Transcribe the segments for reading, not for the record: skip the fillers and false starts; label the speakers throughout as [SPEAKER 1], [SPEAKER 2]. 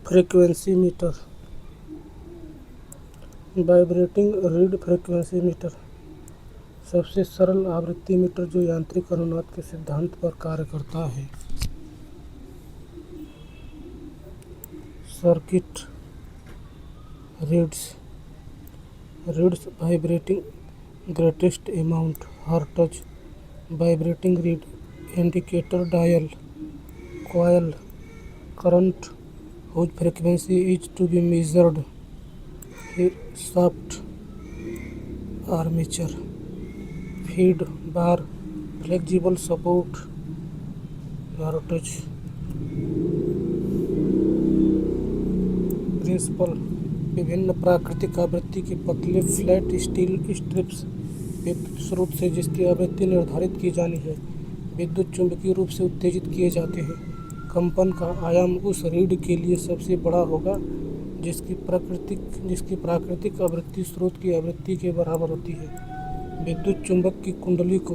[SPEAKER 1] Frequency meter, vibrating reed frequency metre, सबसे सरल आवृत्ति मीटर जो यांत्रिक अनुनाद के सिद्धांत पर कार्य करता है। Circuit reads vibrating greatest amount hertz, vibrating read indicator dial, coil current whose frequency is to be measured, shaft armature, feed bar, flexible support, heritage principle. विभिन्न प्राकृतिक आवृत्ति के पतले फ्लैट स्टील स्ट्रिप्स विद्युत स्रोत से जिसकी आवृत्ति निर्धारित की जानी है विद्युत चुंबकीय रूप से उत्तेजित किए जाते हैं। कंपन का आयाम उस रीड के लिए सबसे बड़ा होगा जिसकी प्राकृतिक आवृत्ति स्रोत की आवृत्ति के बराबर होती है। विद्युत चुंबक की कुंडली को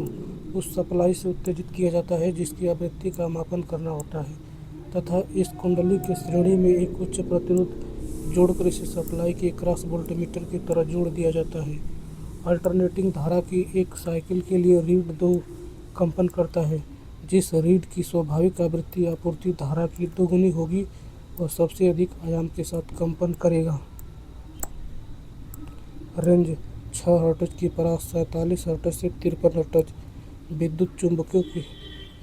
[SPEAKER 1] उस सप्लाई से उत्तेजित किया जाता है जिसकी आवृत्ति का मापन करना होता है तथा इस कुंडली के श्रेणी में एक उच्च प्रतिरोध जोड़कर इसे सप्लाई के क्रॉस वोल्टमीटर की तरह जोड़ दिया जाता है। अल्टरनेटिंग धारा की एक साइकिल के लिए रीड 2 कंपन करता है। जिस रीड की स्वाभाविक आवृत्ति आपूर्ति धारा की दोगुनी होगी वह सबसे अधिक आयाम के साथ कंपन करेगा। रेंज 6 हर्ट्ज की परास 47 हर्ट्ज से 53 हर्ट्ज। विद्युत चुंबकों के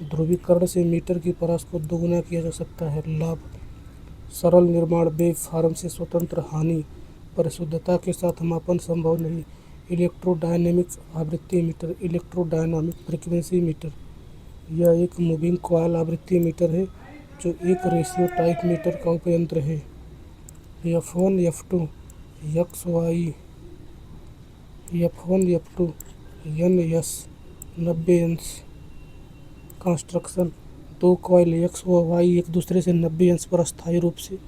[SPEAKER 1] ध्रुवीकरण से मीटर की परास को दोगुना किया जा सकता है। लाभ: सरल निर्माण, वेव फॉर्म से स्वतंत्र, हानि परिशुद्धता के साथ मापन संभव नहीं। इलेक्ट्रोडायनेमिक आवृत्ति मीटर, इलेक्ट्रोडायनामिक फ्रीक्वेंसी मीटर, यह एक मूविंग कॉइल आवृत्ति मीटर है जो एक रेशियो टाइप मीटर का उपयंत्र है। F1 F2 XY F1 F2 NS 90 अंश। कंस्ट्रक्शन: 2 कॉइल X व Y एक दूसरे से 90 अंश पर अस्थायी रूप से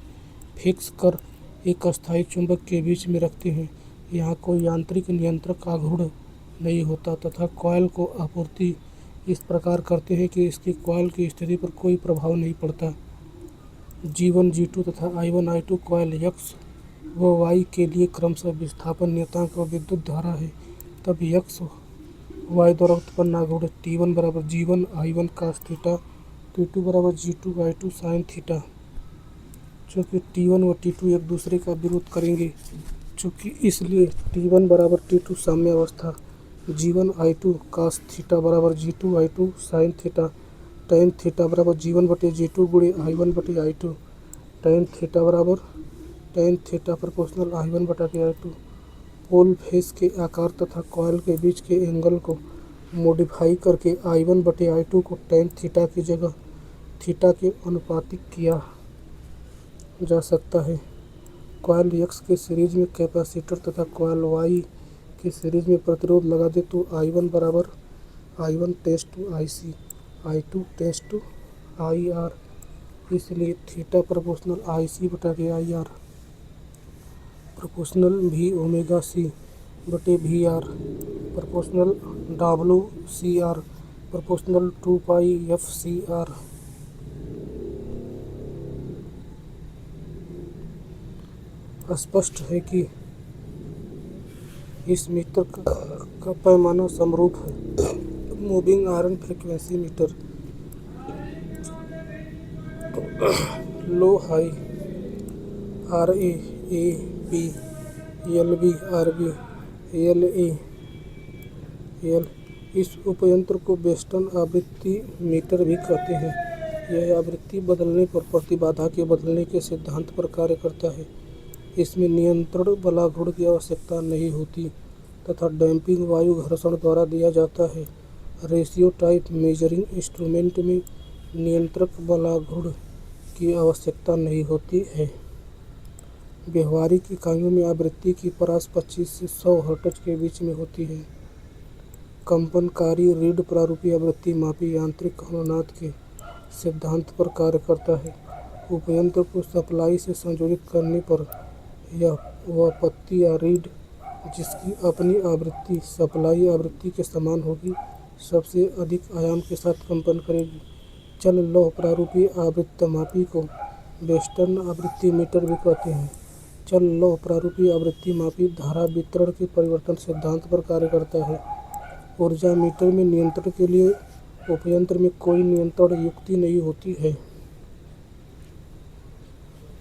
[SPEAKER 1] फिक्स कर एक अस्थायी चुंबक के बीच में रखते हैं। यहाँ कोई यांत्रिक नियंत्रक आघूर्ण नहीं होता तथा कॉइल को आपूर्ति इस प्रकार करते हैं कि इसकी कॉइल की स्थिति पर कोई प्रभाव नहीं पड़ता। G1 G2 तथा I1 I2 कॉइल X व Y के लिए क्रमशः विस्थापन नियतांक व विद्युत धारा है। तब X Y द्वारा उत्पन्न आघूर्ण T1 बराबर G1 I1 cos theta, T2 बराबर G2 I2 sin थीटा। चूँकि T1 व T2 एक दूसरे का विरोध करेंगे इसलिए T1 बराबर T2 साम्य अवस्था, G1 I2 cos थीटा बराबर G2 I2 sin theta, tan theta बराबर G1 बटे G2 गुणे I1 बटे I2, tan थीटा बराबर tan थीटा प्रोपोर्शनल I1 बटा के I2। पोल फेस के आकार तथा कॉइल के बीच के एंगल को मॉडिफाई करके I1 बटे I2 को tan थीटा की जगह थीटा के अनुपातिक किया जा सकता है। कॉइल X के सीरीज में कैपेसिटर तथा कॉइल Y के सीरीज में प्रतिरोध लगा दे तो I1 बराबर I1 tends to IC, I2 tends to IR, इसलिए थीटा प्रोपोर्शनल IC बटा के IR proportional V omega C बटे VR proportional WCR proportional 2 pi FCR। स्पष्ट है कि इस मीटर का पैमाना समरूप है। Moving iron frequency meter, low high RA AB LB RB LA L। इस उपयंत्र को वेस्टर्न आवृत्ति मीटर भी कहते हैं। यह आवृत्ति बदलने पर प्रतिबाधा के बदलने के सिद्धांत पर कार्य करता है। इसमें नियंत्रण बलाघूर्ण की आवश्यकता नहीं होती तथा डैम्पिंग वायु घर्षण द्वारा दिया जाता है। रेशियो टाइप मेजरिंग इंस्ट्रूमेंट में नियंत्रक बलाघूर्ण की आवश्यकता नहीं होती है। व्यवहारिक इकाइयों में आवृत्ति की परास 25 से 100 हर्ट्ज के बीच में होती है। कंपनकारी रीड प्रारूपी आवृत्ति मापी यांत्रिक अनुनाद के सिद्धांत पर कार्य करता है। उपयंत्र को सप्लाई से संयोजित करने पर वह पत्ती या रीड जिसकी अपनी आवृत्ति सप्लाई आवृत्ति के समान होगी सबसे अधिक आयाम के साथ कंपन करेगी। चल लौह प्रारूपी आवृत्तिमापी को वेस्टर्न आवृत्ति मीटर भी कहते हैं। चल लौ प्रारूपीय आवृत्ति मापी धारा वितरण के परिवर्तन सिद्धांत पर कार्य करता है। ऊर्जा मीटर में नियंत्रण के लिए उपयंत्र में कोई नियंत्रण युक्ति नहीं होती है।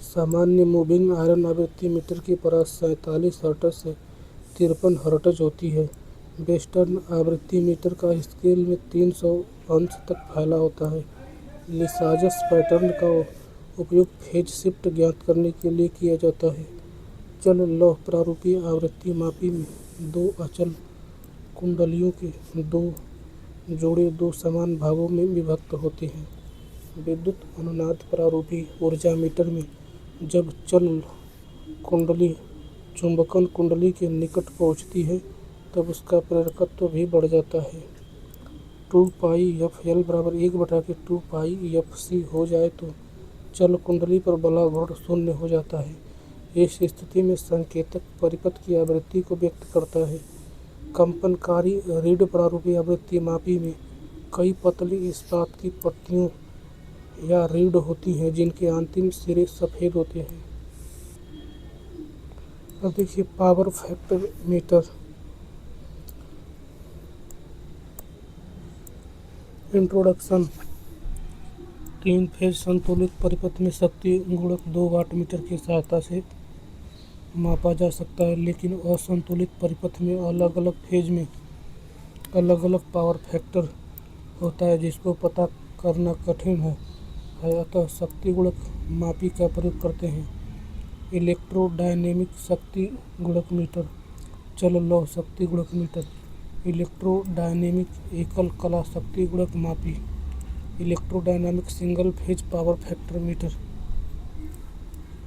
[SPEAKER 1] सामान्य मूविंग आयरन आवृत्ति मीटर की परास 47 हर्ट्ज से 53 हर्ट्ज होती है। वेस्टर्न आवृत्ति मीटर का स्केल में 300 अंश तक फैला होता है। लिसाजस पैटर्न का उपयोग फेज शिफ्ट ज्ञात करने के लिए किया जाता है। चल लौ प्रारूपीय आवृत्ति मापी में दो अचल कुंडलियों के दो जोड़े दो समान भागों में विभक्त होते हैं। विद्युत अनुनाद प्रारूपी ऊर्जा मीटर में जब चल कुंडली चुंबकन कुंडली के निकट पहुंचती है तब उसका प्रेरकत्व भी बढ़ जाता है। 2πfL बराबर 1/2πfc हो जाए तो चल कुंडली पर बलाघूर्ण शून्य हो जाता है। इस स्थिति में संकेतक परिपथ की आवृत्ति को व्यक्त करता है। कंपनकारी रीड प्रारूपी आवृत्ति मापी में कई पतली इस्पात की पट्टियों या रीड होती हैं जिनके अंतिम सिरे सफ़ेद होते हैं। अब देखिए power factor metre. Introduction. 3 phase संतुलित परिपथ में शक्ति गुणक 2 वाट मीटर की सहायता से मापा जा सकता है, लेकिन असंतुलित परिपथ में अलग अलग फेज में अलग अलग पावर फैक्टर होता है जिसको पता करना कठिन है। अतः शक्ति गुणक मापी का प्रयोग करते हैं। इलेक्ट्रोडायनेमिक शक्ति गुणक मीटर। चल लौ शक्ति गुणक मीटर। इलेक्ट्रोडायनेमिक एकल कला शक्ति गुणक मापी। Electrodynamic single phase power factor meter.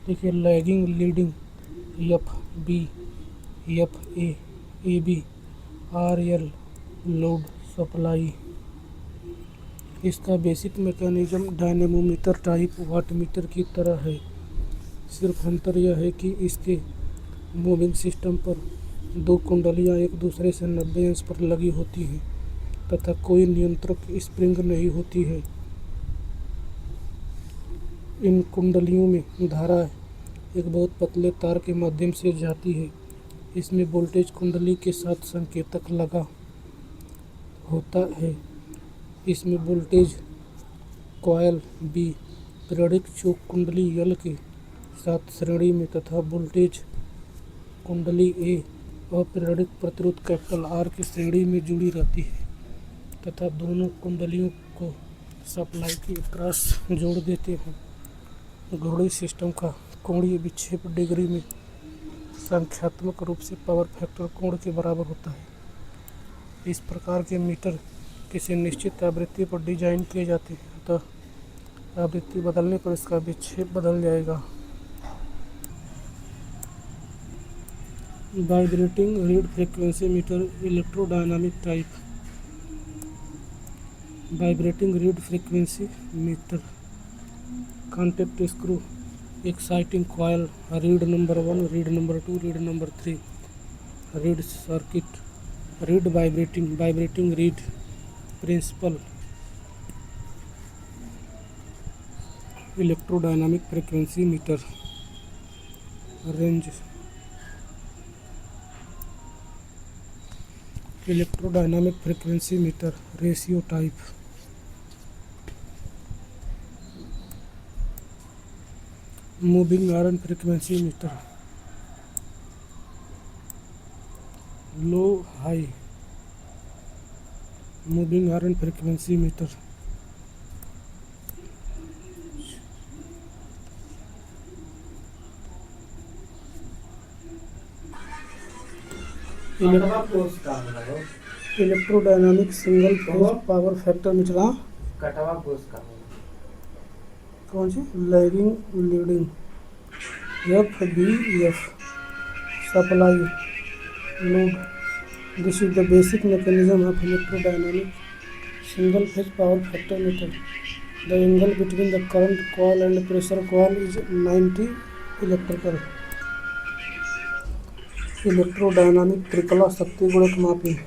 [SPEAKER 1] देखिए lagging leading FB FA AB RL load supply. इसका basic mechanism dynamometer type wattmeter की तरह है। सिर्फ अंतर यह है कि इसके मूविंग सिस्टम पर दो कुंडलियां एक दूसरे से 90 अंश पर लगी होती हैं तथा कोई नियंत्रक स्प्रिंग नहीं होती है। इन कुंडलियों में धारा एक बहुत पतले तार के माध्यम से जाती है। इसमें वोल्टेज कुंडली के साथ संकेतक लगा होता है। इसमें वोल्टेज कॉयल B पीरियडिक चोक कुंडली L के साथ श्रेणी में तथा वोल्टेज कुंडली A अपीरियडिक प्रतिरोध कैपिटल R की श्रेणी में जुड़ी रहती है तथा दोनों कुंडलियों को सप्लाई के क्रॉस जोड़ देते हैं। घूर्णी सिस्टम का कोणीय विक्षेप डिग्री में संख्यात्मक रूप से पावर फैक्टर कोण के बराबर होता है। इस प्रकार के मीटर किसी निश्चित आवृत्ति पर डिजाइन किए जाते हैं, अतः आवृत्ति बदलने पर इसका विक्षेप बदल जाएगा। Vibrating reed frequency meter electrodynamic type. Vibrating reed frequency meter. Contact screw exciting coil reed number 1 reed number 2 reed number 3 reed circuit reed vibrating reed principle. Electrodynamic frequency meter range. Electrodynamic frequency meter ratio type. Moving iron frequency meter low high. Moving iron frequency meter. Electrodynamic single phase power factor meter. कौन सी lagging leading FBF supply load. This is the basic mechanism of electrodynamic single phase power factor meter. The angle between the current coil and pressure coil is 90 electrical. Electrodynamic त्रिकला शक्ति गुणक मापी।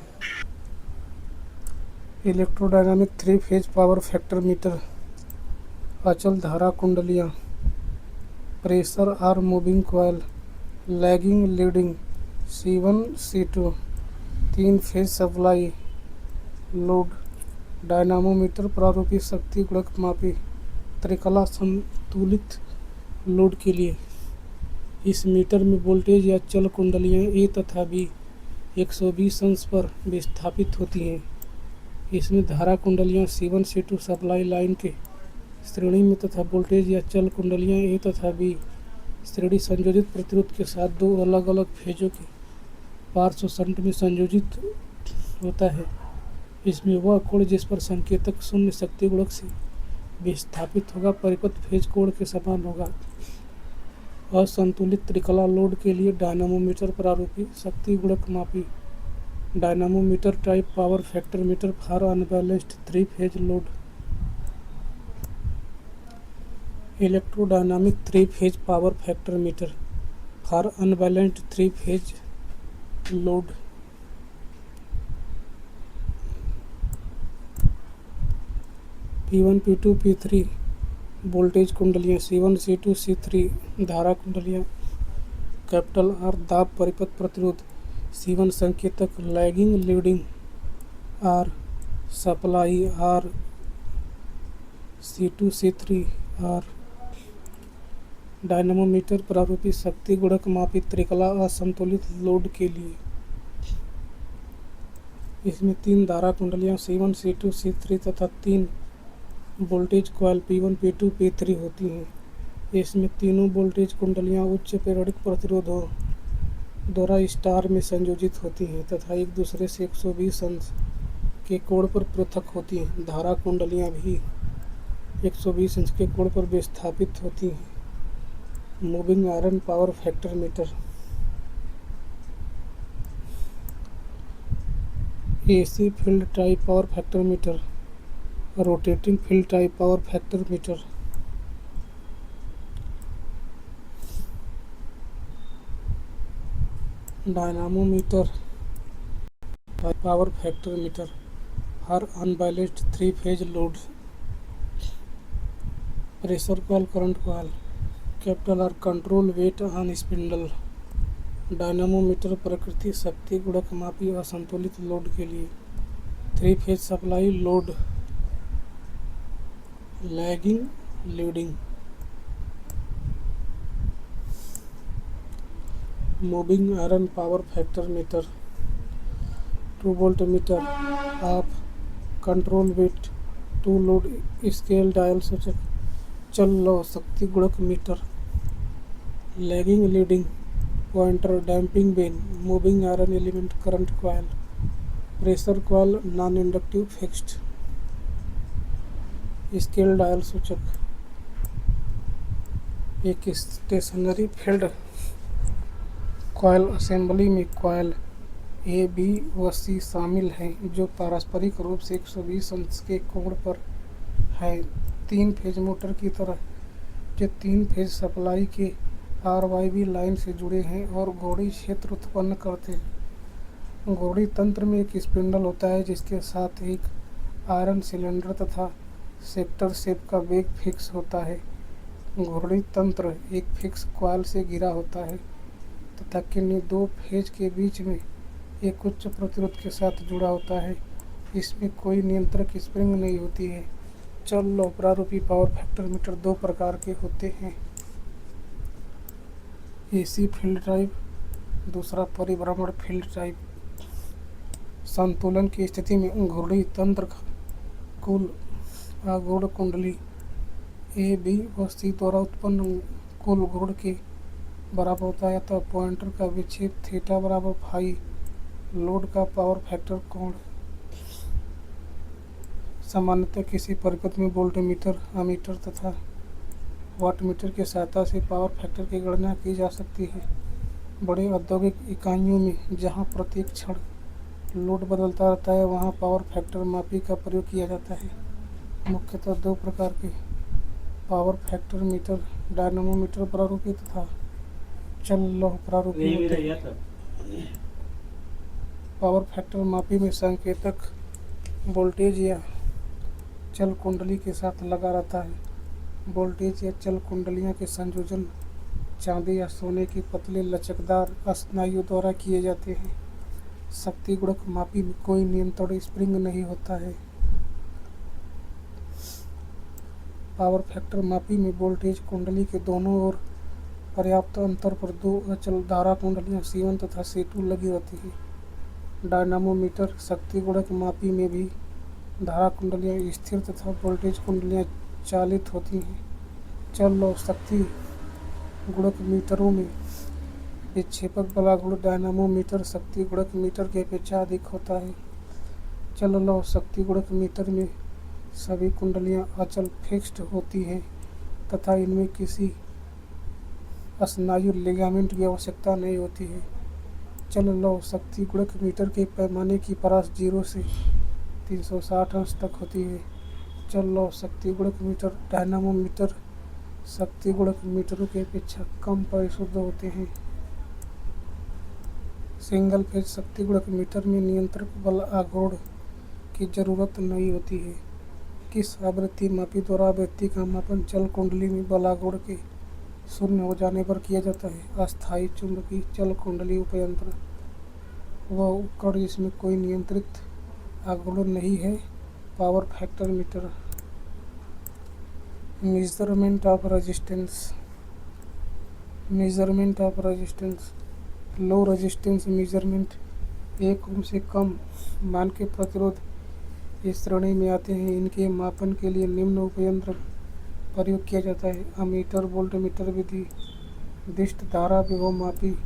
[SPEAKER 1] Electrodynamic 3 phase power factor meter. अचल धारा कुंडलियाँ pressure और moving coil, lagging leading, C1 C2, 3 phase supply, load, dynamometer प्रारूपी शक्ति गुणक मापी, त्रिकला संतुलित लोड के लिए। इस मीटर में वोल्टेज या चल कुंडलियाँ ए तथा बी 120 अंश पर विस्थापित होती हैं। इसमें धारा कुंडलियाँ C1 C2 सप्लाई लाइन के श्रेणी में तथा वोल्टेज या चल कुंडलियाँ ए तथा बी श्रेणी संयोजित प्रतिरोध के साथ दो अलग अलग फेजों के पार्श्व शंट में संयोजित होता है। इसमें वह कोण जिस पर संकेतक शून्य शक्ति गुणक से विस्थापित होगा परिपथ फेज कोण के समान होगा। असंतुलित त्रिकला लोड के लिए डायनामोमीटर प्रारूपी शक्ति गुणक मापी, dynamometer type power factor meter for unbalanced 3 phase load, electrodynamic 3 phase power factor meter for unbalanced 3 phase load. P1 P2 P3 voltage कुंडलियाँ, C1 C2 C3 धारा कुंडलियाँ, कैपिटल आर दाब परिपथ प्रतिरोध, C1 संकेतक, lagging leading, R supply, R C2 C3 R dynamometer प्रारूपी शक्ति गुणक मापी त्रिकला असंतुलित लोड के लिए। इसमें 3 धारा कुंडलियाँ C1 C2 C3 तथा 3 voltage coil P1 P2 P3 होती हैं। इसमें तीनों वोल्टेज कुंडलियाँ उच्च प्रेरणिक प्रतिरोधों द्वारा स्टार में संयोजित होती हैं तथा एक दूसरे से 120 अंश के कोण पर पृथक होती हैं। धारा कुंडलियाँ भी 120 अंश के कोण पर विस्थापित होती हैं। Moving iron power factor meter, AC field type power factor meter, rotating field type power factor meter, dynamometer type power factor meter for unbalanced 3 phase load, pressure coil current coil, capital R control weight on spindle, dynamometer प्रकृति शक्ति गुणक मापी असंतुलित load के लिए। 3 phase supply load, lagging leading, moving iron power factor meter, 2 voltmeter of control weight, 2 load scale dial सूचक, चल लो शक्ति गुणक meter, lagging leading pointer damping vane, moving iron element current coil, pressure coil non inductive fixed, scale dial सूचक। एक stationary field coil assembly में coil A, B व C शामिल हैं जो पारस्परिक रूप से 120 अंश के कोण पर है। 3 फेज मोटर की तरह जो 3 फेज सप्लाई के RYB लाइन से जुड़े हैं और घोड़ी क्षेत्र उत्पन्न करते हैं। घोड़ी तंत्र में एक स्पिंडल होता है जिसके साथ एक आयरन सिलेंडर तथा सेक्टर शेप का वेग फिक्स होता है। घोड़ी तंत्र एक फिक्स कॉइल से घिरा होता है तथा किन्हीं 2 फेज के बीच में एक उच्च प्रतिरोध के साथ जुड़ा होता है। इसमें कोई नियंत्रक स्प्रिंग नहीं होती है। चल लो प्रारूपी पावर फैक्टर मीटर 2 प्रकार के होते हैं। AC फील्ड टाइप, दूसरा परिभ्रमण फील्ड टाइप। संतुलन की स्थिति में घूर्णी तंत्र का कुल आघूर्ण कुंडली A, B व C द्वारा उत्पन्न कुल घूर्ण के बराबर होता है अतः पॉइंटर का विक्षेप थीटा बराबर फाई, लोड का पावर फैक्टर कोण। सामान्यतः किसी परिपथ में वोल्टमीटर, अमीटर तथा वाटमीटर की सहायता से पावर फैक्टर की गणना की जा सकती है। बड़े औद्योगिक इकाइयों में जहां प्रत्येक क्षण लोड बदलता रहता है वहां पावर फैक्टर मापी का प्रयोग किया जाता है। मुख्यतः 2 प्रकार के पावर फैक्टर मीटर डायनामोमीटर प्रारूपी तथा चल लौह प्रारूपी होते हैं। पावर फैक्टर मापी में संकेतक वोल्टेज या चल कुंडली के साथ लगा रहता है। वोल्टेज या चल कुंडलियां के संयोजन चांदी या सोने के पतले लचकदार स्नायु द्वारा किए जाते हैं। शक्ति गुणक मापी में कोई नियंत्रण स्प्रिंग नहीं होता है। पावर फैक्टर मापी में वोल्टेज कुंडली के दोनों ओर पर्याप्त अंतर पर दो अचल धारा कुंडलियां C1 तथा C2 लगी होती हैं। डायनामोमीटर शक्ति गुणक मापी में भी धारा कुंडलियां स्थिर तथा वोल्टेज कुंडलियां चालित होती हैं। चल और शक्ति गुणक मीटरों में विक्षेपक बला गुण डायनामोमीटर शक्ति गुणक मीटर की अपेक्षा अधिक होता है। चल और शक्ति गुणक मीटर में सभी कुंडलियां अचल फिक्स्ड होती हैं तथा इनमें किसी स्नायु लिगामेंट की आवश्यकता नहीं होती है। चल लौ शक्ति गुणक मीटर के पैमाने की परास 0 से 360 अंश तक होती है। चल लौ शक्ति गुणक मीटर डायनामोमीटर शक्ति गुणक मीटरों की अपेक्षा कम परिशुद्ध होते हैं। सिंगल फेज शक्ति गुणक मीटर में नियंत्रक बल आघूर्ण की जरूरत नहीं होती है। किस आवृत्ति मापी द्वारा आवृत्ति का मापन चल कुंडली में बलागुण के शून्य हो जाने पर किया जाता है? अस्थायी चुंबकीय चल कुंडली उपयंत्र वह उपकरण जिसमें कोई नियंत्रित आघूर्ण नहीं है। Power factor metre. Measurement of resistance. Measurement of resistance low resistance measurement 1 ओम से कम मान के प्रतिरोध इस श्रेणी में आते हैं। इनके मापन के लिए निम्न उपयंत्र प्रयोग किया जाता है। अमीटर वोल्टमीटर विधि, दिष्ट धारा विभव मापी,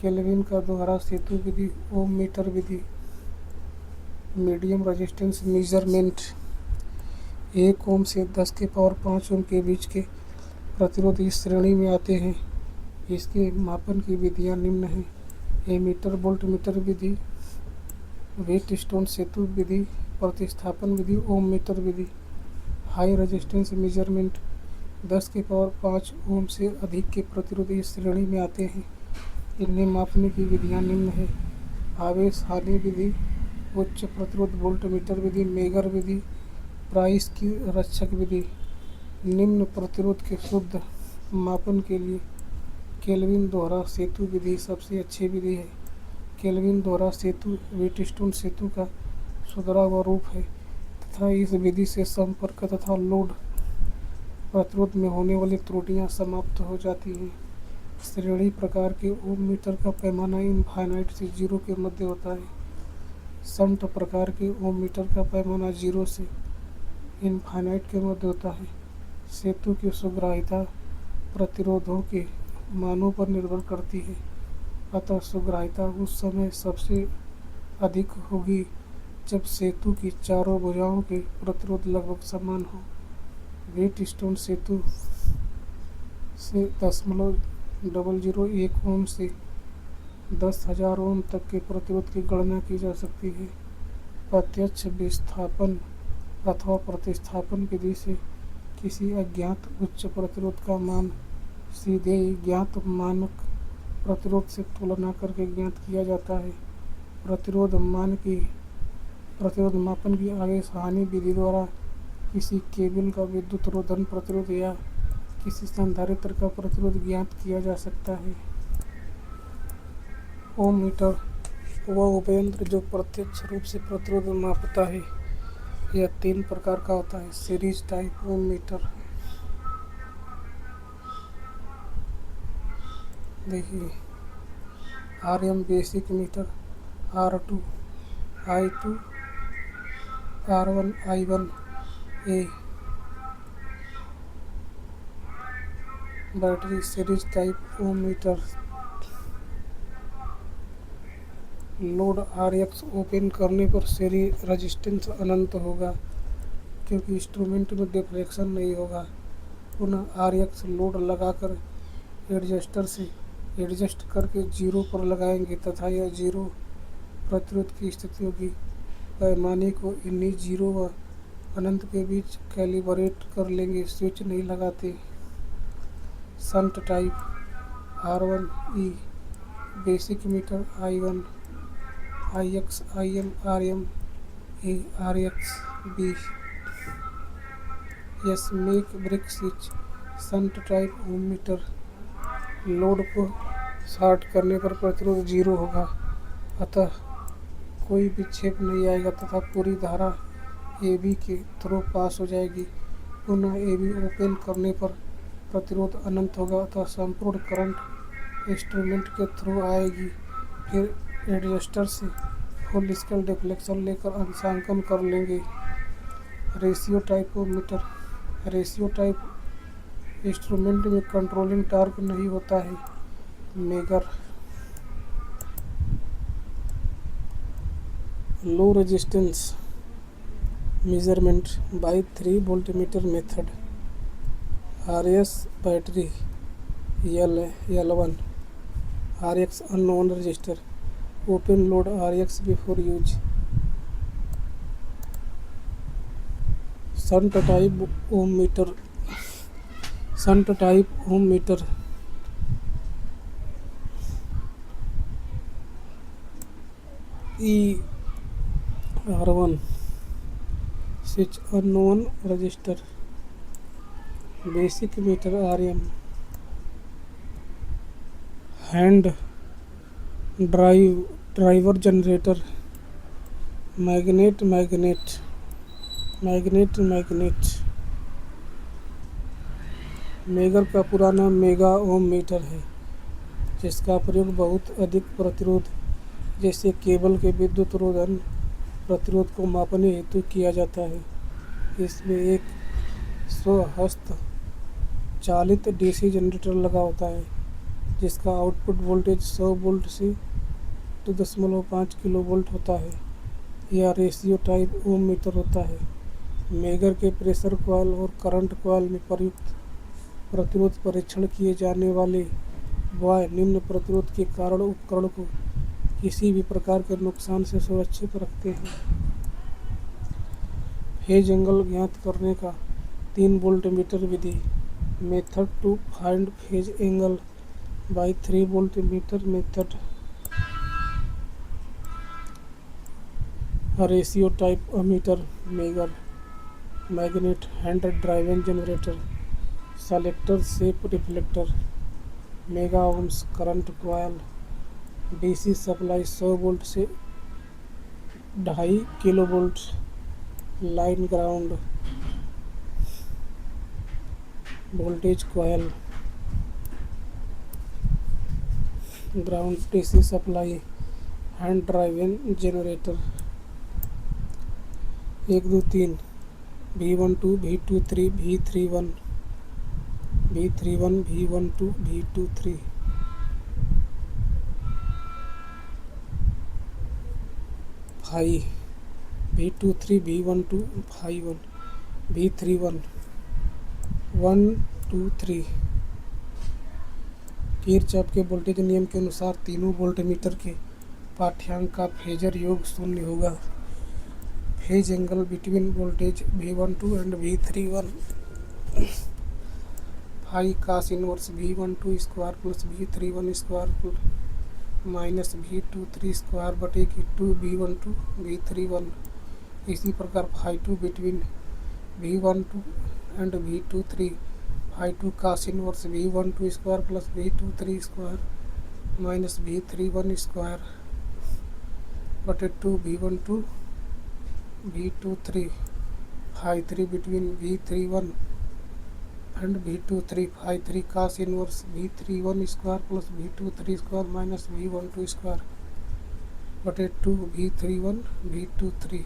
[SPEAKER 1] केल्विन का दोहरा सेतु विधि, ओम मीटर विधि। मीडियम रेजिस्टेंस मेजरमेंट 1 ओम से 10 के पावर 5 ओम के बीच के प्रतिरोध इस श्रेणी में आते हैं। इसके मापन की विधियां निम्न हैं। एमीटर वोल्टमीटर विधि, व्हीटस्टोन सेतु विधि, प्रतिस्थापन विधि, ओम मीटर विधि। हाई रेजिस्टेंस मेजरमेंट 10 के पावर 5 ओम से अधिक के प्रतिरोध इस श्रेणी में आते हैं। इन्हें मापने की विधियां निम्न है। आवेश हानि विधि, उच्च प्रतिरोध वोल्टमीटर विधि, मेगर विधि, प्राइस की रक्षक विधि। निम्न प्रतिरोध के शुद्ध मापन के लिए केल्विन दोहरा सेतु विधि सबसे अच्छी विधि है। केल्विन दोहरा सेतु व्हीटस्टोन सेतु का सुधरा हुआ रूप है तथा इस विधि से संपर्क तथा लोड प्रतिरोध में होने वाली त्रुटियां समाप्त हो जाती हैं। श्रेणी प्रकार के ओम मीटर का पैमाना इनफाइनाइट से 0 के मध्य होता है। शंट प्रकार के ओम मीटर का पैमाना 0 से इनफाइनाइट के मध्य होता है। सेतु की सुग्राहिता प्रतिरोधों के मानों पर निर्भर करती है, अतः सुग्राहिता उस समय सबसे अधिक होगी जब सेतु की चारों भुजाओं के प्रतिरोध लगभग समान हो। व्हीटस्टोन सेतु से 0.001 ओम से 10,000 ओम तक के प्रतिरोध की गणना की जा सकती है। प्रत्यक्ष विस्थापन अथवा प्रतिस्थापन विधि से किसी अज्ञात उच्च प्रतिरोध का मान सीधे ही ज्ञात मानक प्रतिरोध से तुलना करके ज्ञात किया जाता है। प्रतिरोध मापन की आवेश हानि विधि द्वारा किसी केबल का विद्युत रोधन प्रतिरोध या किसी संधारित्र का प्रतिरोध ज्ञात किया जा सकता है। ओम मीटर वह उपयंत्र जो प्रत्यक्ष रूप से प्रतिरोध मापता है। यह 3 प्रकार का होता है। सीरीज टाइप ओम मीटर देखिए, RM basic meter, R2, I2, R1, I1, A। Battery series type Om metre. Load RX open करने पर सीरीज रेजिस्टेंस अनंत होगा क्योंकि इंस्ट्रूमेंट में डिफ्लेक्शन नहीं होगा। पुनः RX लोड लगाकर एडजस्टर से एडजस्ट करके 0 पर लगाएंगे तथा यह 0 प्रतिरोध की स्थिति होगी। पैमाने को इन्हीं 0 व अनंत के बीच कैलिब्रेट कर लेंगे, स्विच नहीं लगाते। Shunt type R1E basic meter, I1, IX, IM, RM, A, RX, B। Yes make break switch shunt type Om metre. Load को शॉर्ट करने पर प्रतिरोध 0 होगा, अतः कोई विक्षेप नहीं आएगा तथा पूरी धारा AB के थ्रू पास हो जाएगी। पुनः AB ओपन करने पर प्रतिरोध अनंत होगा, अतः संपूर्ण करंट इंस्ट्रूमेंट के थ्रू आएगी। फिर एडजस्टर से फुल स्केल डिफ्लेक्शन लेकर अंशांकन कर लेंगे। Ratio type meter. Ratio type instrument में कंट्रोलिंग टार्क नहीं होता है। Megger. Low resistance measurement by 3 voltmeter method. RS battery L1 RX unknown resistor. Open load RX before use. Shunt type Om meter. Shunt type Om meter ER1 switch unknown resistor. Basic meter RM। Hand driver generator. Magnet. Megger का पूरा नाम mega ohm metre है, जिसका प्रयोग बहुत अधिक प्रतिरोध जैसे केबल के विद्युत रोधन प्रतिरोध को मापने हेतु किया जाता है। इसमें एक स्वहस्त चालित DC जनरेटर लगा होता है, जिसका आउटपुट वोल्टेज 100 वोल्ट से 2.5 किलो वोल्ट होता है। यह रेशियो टाइप ओम मीटर होता है। मेगर के प्रेशर कॉइल और करंट कॉइल में प्रयुक्त प्रतिरोध परीक्षण किए जाने वाले वाय निम्न प्रतिरोध के कारण उपकरण को किसी भी प्रकार के नुकसान से सुरक्षित रखते हैं। फेज एंगल ज्ञात करने का 3 वोल्टमीटर विधि। Method to find phase angle by 3 voltmeter method. Ratio type meter. Megger. Magnet. Hand driven generator. Selector shape reflector. Mega ohms current coil. DC supply 100 volt से 2.5 kilo volt. Line ground voltage coil. Ground DC supply. Hand driven generator. 1 2 3 V12 V23 V31 V31 V12 V23। Five V23 V12 5 V31 1 2 3। Kirchhoff के voltage नियम के अनुसार तीनों voltmeter के पाठ्यांक का phasor योग 0 होगा। Phase angle between voltage V12 and V31 phi cos inverse V12 square plus V31 square minus V23 square बटे की 2 V12 V31। इसी प्रकार phi 2 between V12 and V23 phi 2 cos inverse V12 square plus V23 square minus V31 square बटे 2 V12 V23 phi 3 between V31 and V23 phi 3 cos inverse V31 square plus V23 square minus V12 square बटे 2 V31 V23।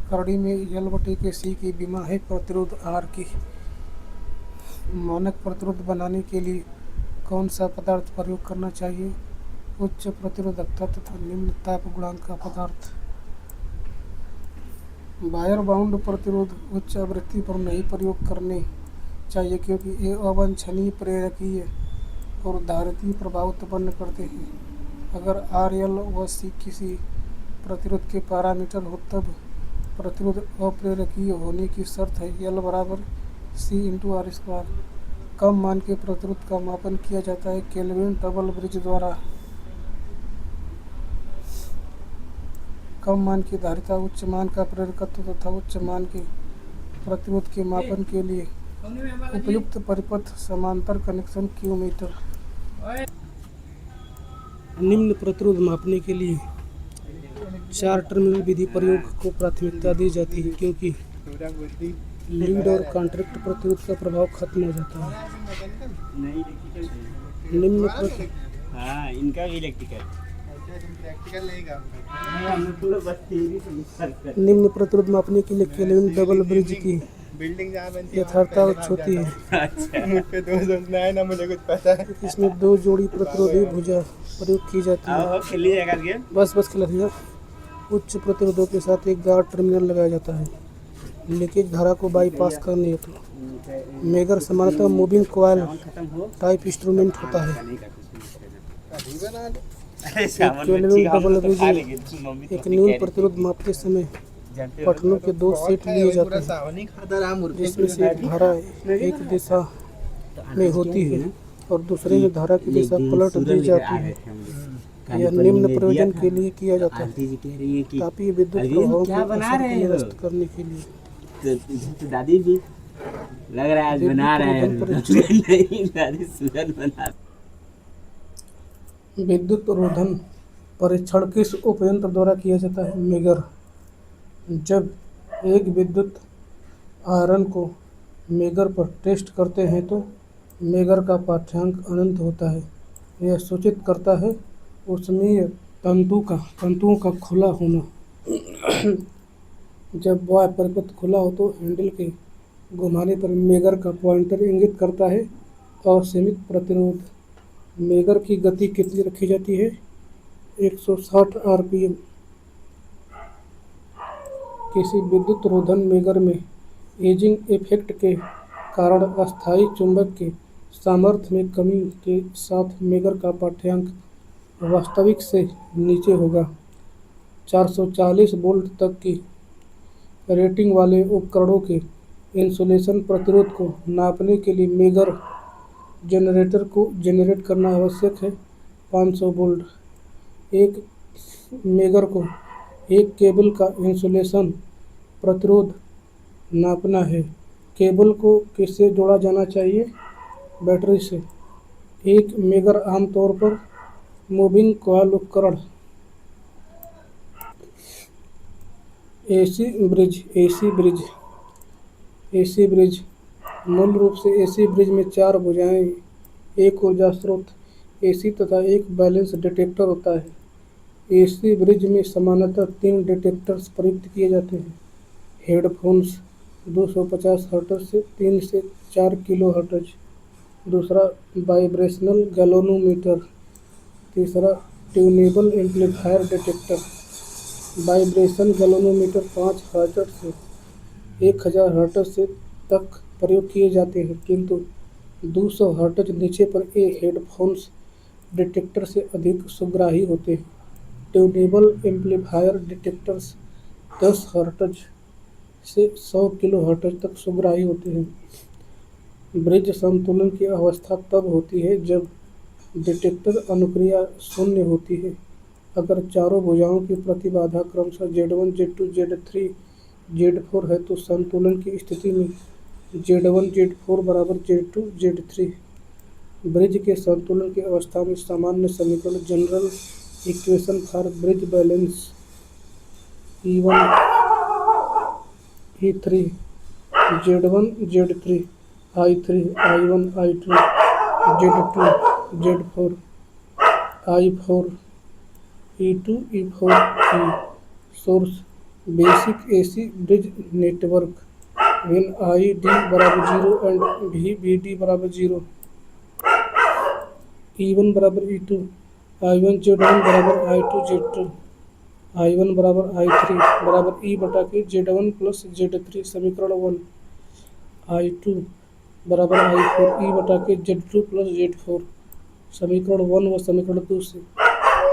[SPEAKER 1] करड़ी में L बटे के C की विमा है प्रतिरोध R की। मानक प्रतिरोध बनाने के लिए कौन सा पदार्थ प्रयोग करना चाहिए? उच्च प्रतिरोधकता तथा निम्न ताप गुणांक का पदार्थ। वायर बाउंड प्रतिरोध उच्च आवृत्ति पर नहीं प्रयोग करने चाहिए, क्योंकि ये अवांछनीय प्रेरकीय और धारितीय प्रभाव उत्पन्न करते हैं। अगर RL व C किसी प्रतिरोध के पैरामीटर हो तब प्रतिरोध अप्रेरकीय होने की शर्त है L बराबर C/R²। कम मान के प्रतिरोध का मापन किया जाता है केल्विन डबल ब्रिज द्वारा। कम मान की धारिता उच्च मान का प्रेरकत्व तथा उच्च मान के प्रतिरोध के मापन के लिए उपयुक्त परिपथ समांतर कनेक्शन क्यू मीटर। निम्न प्रतिरोध मापने के लिए 4 टर्मिनल विधि प्रयोग को प्राथमिकता दी जाती है क्योंकि लीड और कॉन्ट्रैक्ट प्रतिरोध का प्रभाव खत्म हो जाता है। निम्न
[SPEAKER 2] इनका भी इलेक्ट्रिकल
[SPEAKER 1] निम्न प्रतिरोध मापने के लिए केल्विन डबल ब्रिज की
[SPEAKER 3] बिल्डिंग जहाँ बनती
[SPEAKER 1] यथार्थावश होती है।
[SPEAKER 3] पे दो सोचना है ना, मुझे कुछ पता है।
[SPEAKER 1] इसमें 2 जोड़ी प्रतिरोधी भुजा प्रयोग की जाती है।
[SPEAKER 2] खेली जाएगा गेम।
[SPEAKER 1] बस खिला दिया। उच्च प्रतिरोधों के साथ एक गार्ड टर्मिनल लगाया जाता है लीकेज धारा को बाईपास करने हेतु। मेगर सामान्यतः मूविंग कॉइल टाइप इंस्ट्रूमेंट होता है। केल्विन डबल ब्रिज एक न्यून प्रतिरोध मापते समय पठनों के 2 सेट लिए जाते हैं जिसमें से एक धारा एक दिशा में होती है और दूसरे में धारा की दिशा पलट दी जाती है। यह निम्न प्रयोजन के लिए किया जाता है तापीय विद्युत प्रभावों के असर को निरस्त करने के लिए।
[SPEAKER 2] तो दादी भी लग रहा है आज बना रहे हैं। नहीं दादी सूरज बना।
[SPEAKER 1] विद्युत रोधन परीक्षण किस उपयंत्र द्वारा किया जाता है? मेगर। जब एक विद्युत आयरन को मेगर पर टेस्ट करते हैं तो मेगर का पाठ्यांक अनंत होता है। यह सूचित करता है ऊष्मीय तंतुओं का खुला होना। जब वह परिपथ खुला हो तो हैंडल के घुमाने पर मेगर का पॉइंटर इंगित करता है। असीमित प्रतिरोध। मेगर की गति कितनी रखी जाती है? 160 आरपीएम। किसी विद्युत रोधन मेगर में एजिंग इफेक्ट के कारण अस्थायी चुंबक के सामर्थ्य में कमी के साथ मेगर का पाठ्यांक वास्तविक से नीचे होगा। 440 वोल्ट तक की रेटिंग वाले उपकरणों के इंसुलेशन प्रतिरोध को नापने के लिए मेगर जनरेटर को जेनरेट करना आवश्यक है। 500 वोल्ट। एक मेगर को एक केबल का इंसुलेशन प्रतिरोध नापना है। केबल को किससे जोड़ा जाना चाहिए? बैटरी से। एक मेगर आमतौर पर मूविंग कॉइल उपकरण। AC bridge. एसी ब्रिज मूल रूप से एसी ब्रिज में 4 भुजाएं, एक ऊर्जा स्रोत एसी तथा एक बैलेंस डिटेक्टर होता है। एसी ब्रिज में सामान्यतः 3 डिटेक्टर्स प्रयुक्त किए जाते हैं। हेडफोन्स 250 हर्ट्ज से 3 से 4 किलो हर्ट्ज। दूसरा वाइब्रेशनल गैल्वेनोमीटर। तीसरा tunable amplifier detector. Vibration galvanometer 5 hertz से 1000 हर्ट्ज से तक प्रयोग किए जाते हैं किंतु 200 हर्ट्ज नीचे पर ये हेडफोन्स डिटेक्टर से अधिक सुग्राही होते हैं। ट्यूनेबल एम्पलीफायर डिटेक्टर्स 10 हर्ट्ज से 100 किलो हर्ट्ज तक सुग्राही होते हैं। ब्रिज संतुलन की अवस्था तब होती है जब डिटेक्टर अनुक्रिया शून्य होती है। अगर चारों भुजाओं की प्रतिबाधा क्रमशः Z1, Z2, Z3, Z4 है तो संतुलन की स्थिति में Z1, Z4 बराबर Z2, Z3। ब्रिज के संतुलन की अवस्था में सामान्य समीकरण general equation for bridge balance E1, E3, Z1, Z3, I3, I1, I2, Z2, Z4, I4, E2, E4, E। Source basic AC bridge network when ID बराबर 0 and VBD बराबर 0। E1 बराबर E2, I1 Z1 बराबर I2 Z2, I1 बराबर I3 बराबर E बटा के Z1 plus Z3 समीकरण 1। I2 बराबर I4 E बटा के Z2 प्लस Z4 समीकरण 1 व समीकरण 2 से।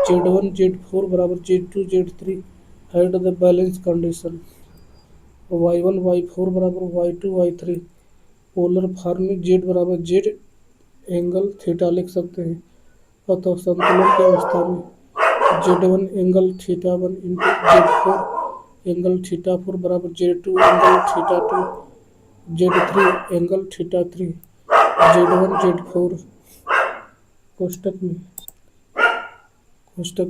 [SPEAKER 1] Z1 Z4 बराबर Z2 Z3 head the balance condition. Y1 Y4 बराबर Y2 Y3 पोलर फॉर्म में Z बराबर Z एंगल थीटा लिख सकते हैं। अतः संतुलन की अवस्था में Z1 angle theta 1 into Z4 angle theta 4 बराबर Z2 angle theta 2 Z3 angle θ3 Z1 Z4 कोष्टक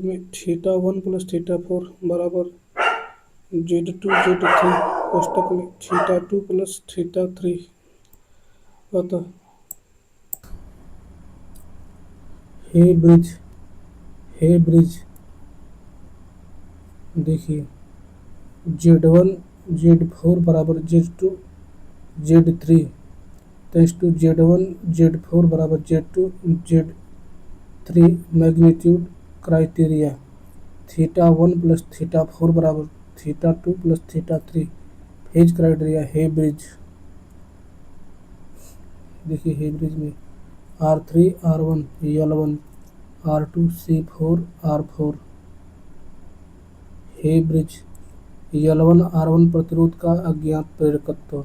[SPEAKER 1] में θ1 प्लस θ4 बराबर Z2 Z3 कोष्टक में θ2 प्लस θ3। अतः हे ब्रिज देखिए Z1 Z4 बराबर Z2 Z3 tense to Z1 Z4 बराबर Z2 Z3 magnitude criteria θ1 plus θ4 बराबर θ2 plus θ3 phase criteria हे bridge देखिए हे ब्रिज में R3 R1 L1 R2 C4 R4 हे ब्रिज L1 R1 प्रतिरोध का अज्ञात प्रेरकत्व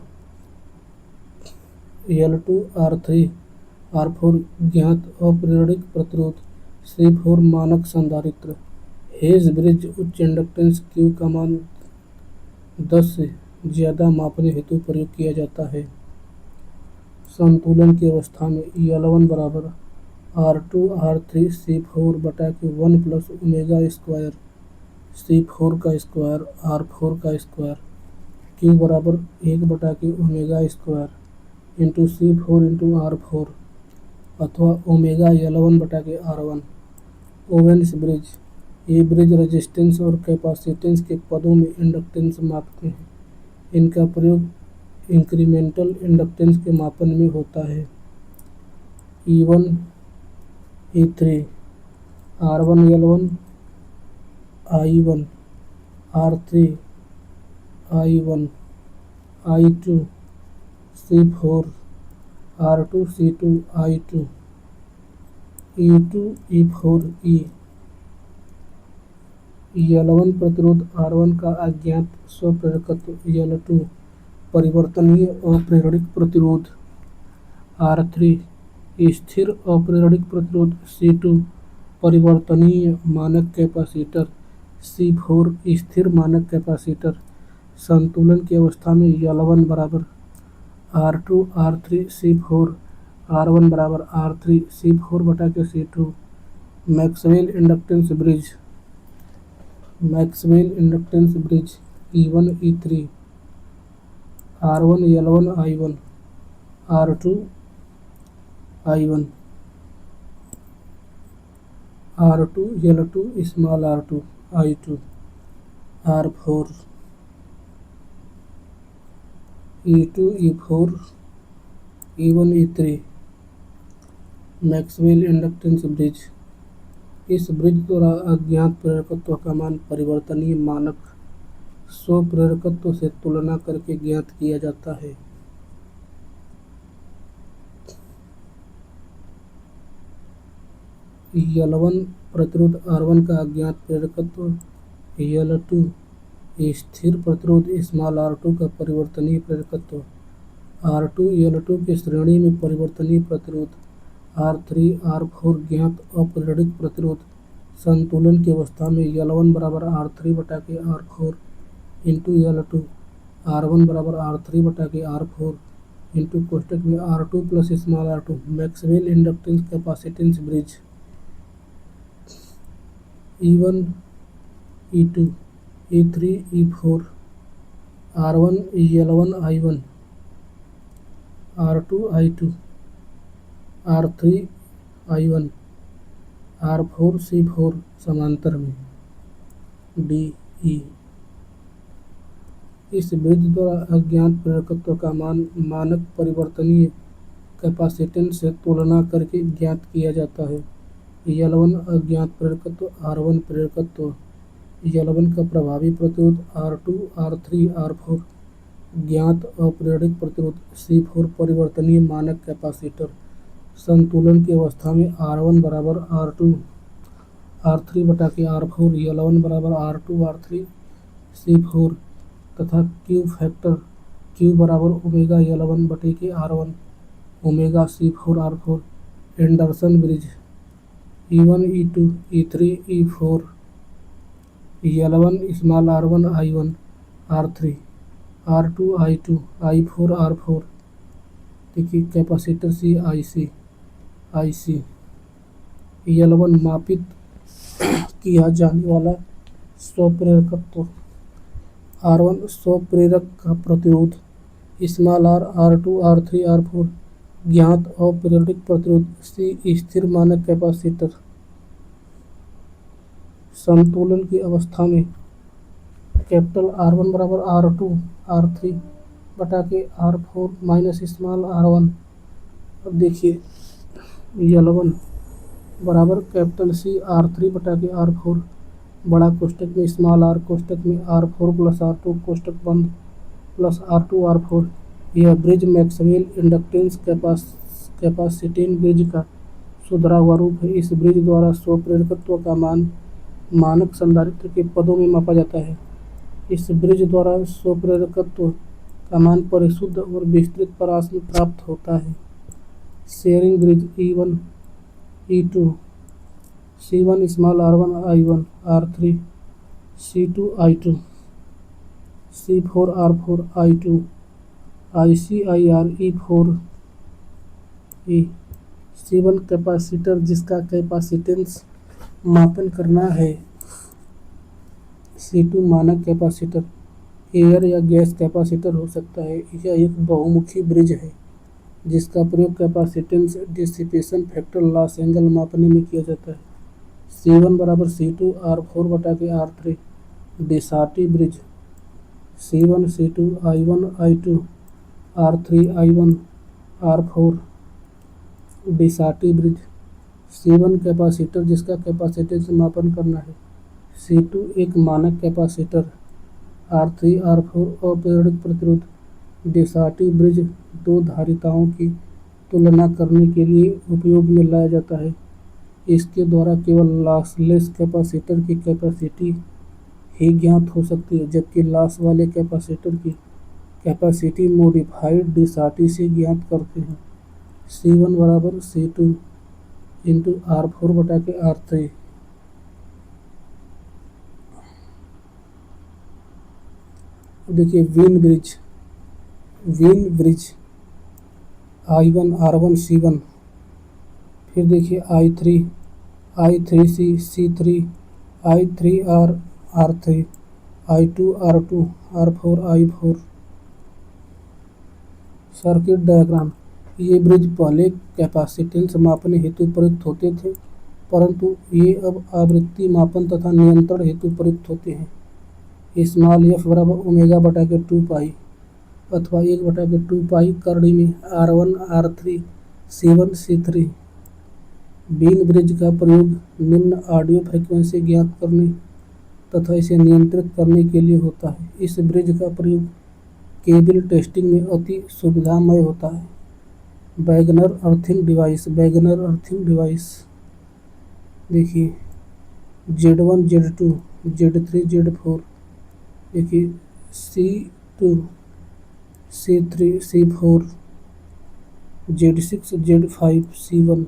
[SPEAKER 1] L2 R3 R4 ज्ञात अप्रेरणिक प्रतिरोध C4 मानक संधारित्र हेज ब्रिज उच्च इंडक्टेंस Q का मान 10 से ज्यादा मापने हेतु प्रयोग किया जाता है। संतुलन की अवस्था में L1 बराबर R2 R3 C4 बटा के 1 प्लस ओमेगा स्क्वायर C4 का स्क्वायर R4 का स्क्वायर Q बराबर 1 बटा के omega square into C4 into R4 अथवा ओमेगा L1 बटा के R1। ओवेन्स ब्रिज ये ब्रिज रेजिस्टेंस और कैपेसिटेंस के पदों में इंडक्टेंस मापते हैं। इनका प्रयोग इंक्रीमेंटल इंडक्टेंस के मापन में होता है। E1 E3 R1 L1 I1 R3 I1 I2 C4 R2 C2 I2 E2 E4 E L1 प्रतिरोध R1 का अज्ञात स्वप्रेरकत्व L2 परिवर्तनीय अप्रेरणिक प्रतिरोध R3 स्थिर अप्रेरणिक प्रतिरोध C2 परिवर्तनीय मानक कैपेसिटर C4 स्थिर मानक कैपेसिटर। संतुलन की अवस्था में L1 बराबर R2 R3 C4 R1 बराबर R3 C4 बटा के C2। Maxwell inductance bridge E1 E3 R1 L1 I1 R2 I1 R2 L2 small R2 I2 R4 E2 E4 E1 E3 Maxwell inductance bridge इस bridge द्वारा अज्ञात प्रेरकत्व का मान परिवर्तनीय मानक स्वप्रेरकत्व से तुलना करके ज्ञात किया जाता है। L1 प्रतिरोध R1 का अज्ञात प्रेरकत्व L2 स्थिर प्रतिरोध स्मॉल R2 का परिवर्तनीय प्रेरकत्व R2 L2 की श्रेणी में परिवर्तनीय प्रतिरोध R3 R4 ज्ञात अप्रेरणिक प्रतिरोध। संतुलन की अवस्था में L1 बराबर R3 बटा के R4 इंटू L2 R1 बराबर R3 बटा के R4 इंटू कोष्टक में R2 plus small R2। Maxwell inductance capacitance bridge E1 E2 E3 E4 R1 L1 I1 R2 I2 R3 I1 R4 C4 समांतर में DE। इस ब्रिज द्वारा अज्ञात प्रेरकत्व का मान मानक परिवर्तनीय कैपेसिटेंस से तुलना करके ज्ञात किया जाता है। L1 अज्ञात प्रेरकत्व R1 प्रेरकत्व L1 का प्रभावी प्रतिरोध R2 R3 R4 ज्ञात अप्रेरणिक प्रतिरोध C4 परिवर्तनीय मानक कैपेसिटर। संतुलन की अवस्था में R1 बराबर R2 R3 बटा के R4 L1 बराबर R2 R3 C4 तथा Q फैक्टर Q बराबर ओमेगा L1 बटे के R1 omega C4 R4। Anderson bridge E1 E2 E3 E4 L1 small R1 I1 R3 R2 I4 R4। देखिए capacitor IC L1 मापित किया जाने वाला स्वप्रेरकत्व R1 स्वप्रेरक का प्रतिरोध small r R2 R3 R4 ज्ञात अपरिवर्तित प्रतिरोध C स्थिर मानक कैपेसिटर संतुलन की अवस्था में कैपिटल R1 बराबर R2 R3 बटा के R4 माइनस स्मॉल r1। अब देखिए L1 बराबर कैपिटल C R3 बटा के R4 बड़ा कोष्टक में स्मॉल r कोष्टक में R4 प्लस R2 कोष्टक बंद प्लस R2 R4। यह bridge Maxwell inductance capacitance bridge का सुधरा हुआ रूप है। इस ब्रिज द्वारा स्वप्रेरकत्व का मान मानक संधारित्र के पदों में मापा जाता है। इस ब्रिज द्वारा स्वप्रेरकत्व का मान परिशुद्ध और विस्तृत परास में प्राप्त होता है। Schering bridge E1 E2 C1 small r1 I1 R3 C2 I2 C4 R4 I2 IC IR E4 E C1 capacitor जिसका कैपेसिटेंस मापन करना है। C2 मानक कैपेसिटर एयर या गैस कैपेसिटर हो सकता है। यह एक बहुमुखी ब्रिज है जिसका प्रयोग capacitance dissipation factor loss angle मापने में किया जाता है। C1 बराबर C2 R4 बटा के R3 De Sauty bridge C1 C2 I1 I2 R3 I1 R4 De Sauty bridge C1 capacitor जिसका कैपेसिटेंस मापन करना है। C2 एक मानक कैपेसिटर R3 R4 अपरिवर्तित प्रतिरोध डिसाटी ब्रिज दो धारिताओं की तुलना करने के लिए उपयोग में लाया जाता है। इसके द्वारा केवल लॉसलेस कैपेसिटर की कैपेसिटी ही ज्ञात हो सकती है जबकि लॉस वाले कैपेसिटर की कैपेसिटी मॉडिफाइड डिसाटी से ज्ञात करते हैं। C1 बराबर C2 इंटू R4 बटा के R3। देखिए Wien bridge I1 R1 C1 फिर देखिए I3C C3 I3R R3 I2 R2 R4 I4। Circuit diagram ये ब्रिज पहले कैपेसिटेंस मापने हेतु प्रयुक्त होते थे परंतु ये अब आवृत्ति मापन तथा नियंत्रण हेतु प्रयुक्त होते हैं। स्मॉल f बराबर ओमेगा बटा के 2 पाई अथवा 1 बटा के 2 पाई करड़ी में R1 R3 C1 C3। Been bridge का प्रयोग निम्न ऑडियो फ्रीक्वेंसी ज्ञात करने तथा इसे नियंत्रित करने के लिए होता है। इस ब्रिज का प्रयोग केबल टेस्टिंग में अति सुविधामय होता है। वैगनर अर्थिंग डिवाइस देखिए Z1 Z2 Z3 Z4 देखिए C2 C3 C4 Z6 Z5 C1।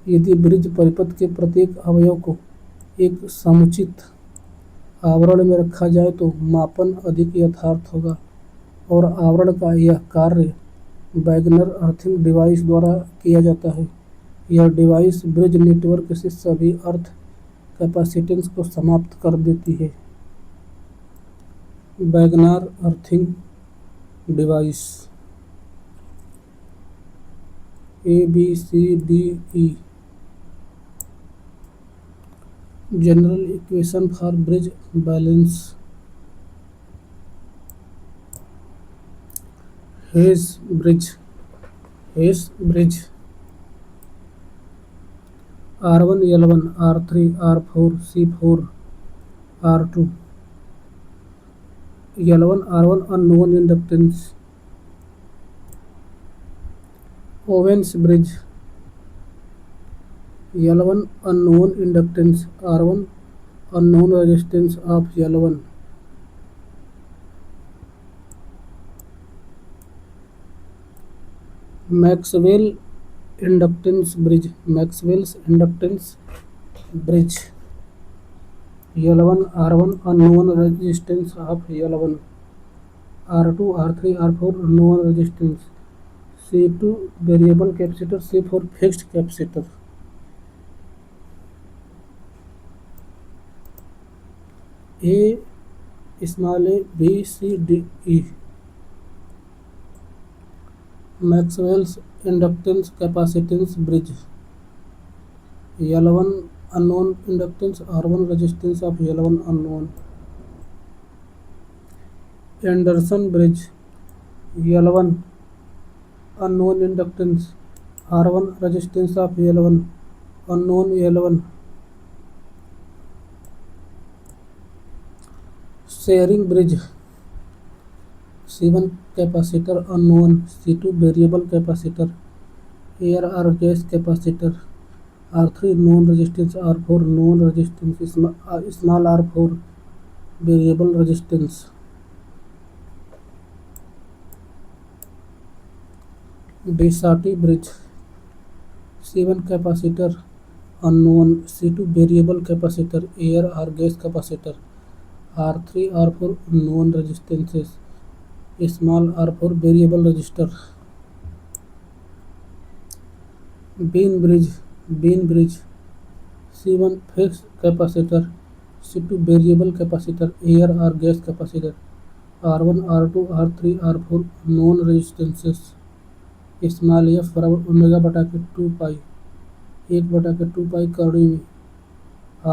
[SPEAKER 1] यदि ब्रिज परिपथ के प्रत्येक अवयव को एक समुचित आवरण में रखा जाए तो मापन अधिक यथार्थ होगा और आवरण का यह कार्य वैगनर अर्थिंग डिवाइस द्वारा किया जाता है। यह डिवाइस ब्रिज नेटवर्क से सभी अर्थ कैपेसिटेंस को समाप्त कर देती है। Wagner earthing device ABCDE general equation for bridge balance Hay's bridge R1 L1 R3 R4 C4 R2 L1 R1 unknown inductance Owens bridge L1 unknown inductance R1 unknown resistance of L1। Maxwell's inductance bridge L1 R1 unknown resistance of L1, R2 R3 R4 known resistance, C2 variable capacitor, C4 fixed capacitor. A small a B C D E. Maxwell's inductance capacitance bridge. L1 unknown inductance, R1 resistance of L1 unknown. Anderson bridge. L1 unknown inductance, R1 resistance of L1 unknown L1. Sharing bridge. C1 capacitor unknown, C2 variable capacitor, air or gas capacitor, R3 known resistance, R4 known resistance, small R4 variable resistance. Descartes bridge. C1 capacitor unknown, C2 variable capacitor, air or gas capacitor, R3 R4 known resistances, small R4 variable resistor. Bean bridge. C1 fixed capacitor, C2 variable capacitor, air or gas capacitor, R1 R2 R3 R4 known resistances, small F बराबर omega बटा के 2 पाई, 1/2 पाई कौड़ी में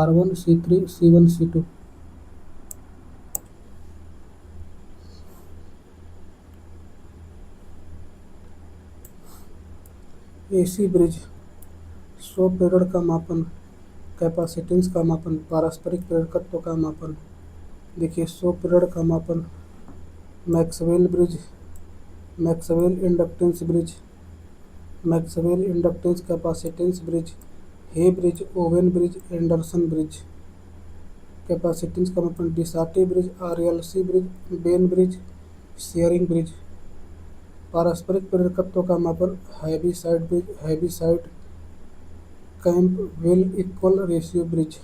[SPEAKER 1] R1 C3 C1 C2. AC bridge. स्व प्रेरण का मापन, capacitance का मापन, पारस्परिक प्रेरकत्व का मापन. देखिए स्व प्रेरण का मापन. Maxwell bridge, Maxwell inductance bridge, Maxwell inductance capacitance bridge, Hay bridge, Owen bridge, Anderson bridge. Capacitance का मापन. De Sauty bridge, RLC bridge, Wien bridge, Schering bridge. पारस्परिक प्रेरकत्व का मापन. Heaviside bridge, Heaviside, Campbell equal ratio bridge.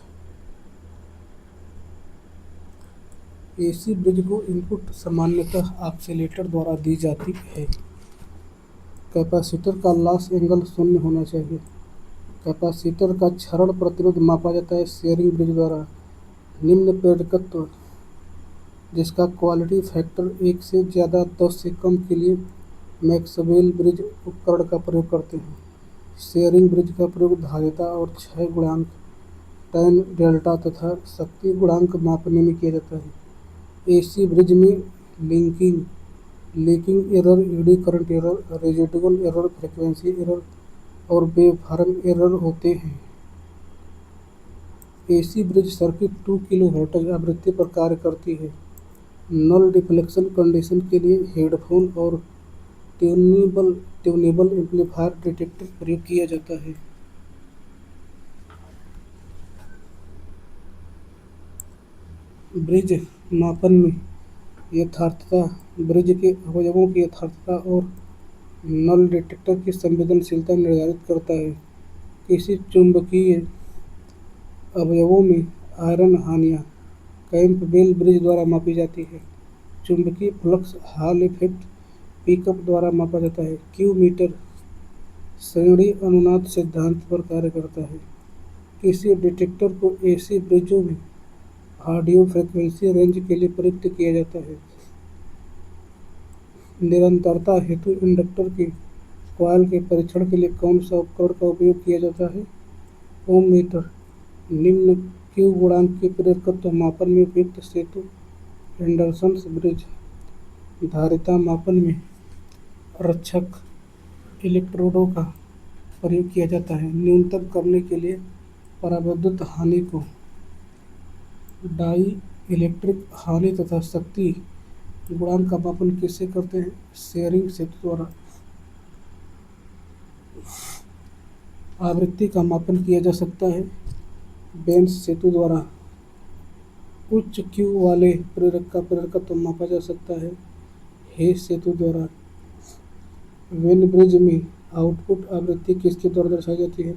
[SPEAKER 1] AC bridge को input सामान्यतः oscillator द्वारा दी जाती है. कैपेसिटर का लॉस एंगल शून्य होना चाहिए. कैपेसिटर का क्षरण प्रतिरोध मापा जाता है शेयरिंग ब्रिज द्वारा. निम्न प्रेरकत्व जिसका क्वालिटी फैक्टर 1 से ज़्यादा 10 से कम के लिए मैक्सवेल ब्रिज उपकरण का प्रयोग करते हैं. शेयरिंग ब्रिज का प्रयोग धारिता और क्षय गुणांक, टैन डेल्टा तथा शक्ति गुणांक मापने में किया जाता है. AC ब्रिज में leaking error, eddy current error, residual error, frequency error और वेवफॉर्म एरर होते हैं. AC ब्रिज सर्किट 2 किलोहर्ट्ज आवृत्ति पर कार्य करती है. नल डिफ्लेक्शन कंडीशन के लिए हेडफोन और ट्यूनेबल एम्पलीफायर डिटेक्टर प्रयोग किया जाता है. ब्रिज मापन में यथार्थता. ब्रिज के अवयवों की यथार्थता और नल डिटेक्टर की संवेदनशीलता निर्धारित करता है. किसी चुंबकीय अवयवों में आयरन हानियाँ कैंपबेल ब्रिज द्वारा मापी जाती है. चुंबकीय फ्लक्स हॉल इफेक्ट पिकअप द्वारा मापा जाता है. क्यू मीटर श्रेणी अनुनाद सिद्धांत पर कार्य करता है. किसी डिटेक्टर को AC ब्रिजों में ऑडियो फ्रीक्वेंसी रेंज के लिए प्रयुक्त किया जाता है. निरंतरता हेतु इंडक्टर के कॉइल के परीक्षण के लिए कौन सा उपकरण का उपयोग किया जाता है? ओम मीटर. निम्न क्यू गुणांक के प्रेरकत्व मापन में उपयुक्त सेतु एंडरसन ब्रिज. धारिता मापन में रक्षक इलेक्ट्रोडों का प्रयोग किया जाता है. न्यूनतम करने के लिए पराविद्युत हानि को डाई इलेक्ट्रिक हानि तथा शक्ति गुणांक का मापन किससे करते हैं? शेयरिंग सेतु द्वारा. आवृत्ति का मापन किया जा सकता है बेंस सेतु द्वारा. उच्च क्यू वाले प्रेरक का प्रेरकत्व मापा जा सकता है हेस सेतु द्वारा. वेन ब्रिज में आउटपुट आवृत्ति किसके द्वारा दर्शाई जाती है?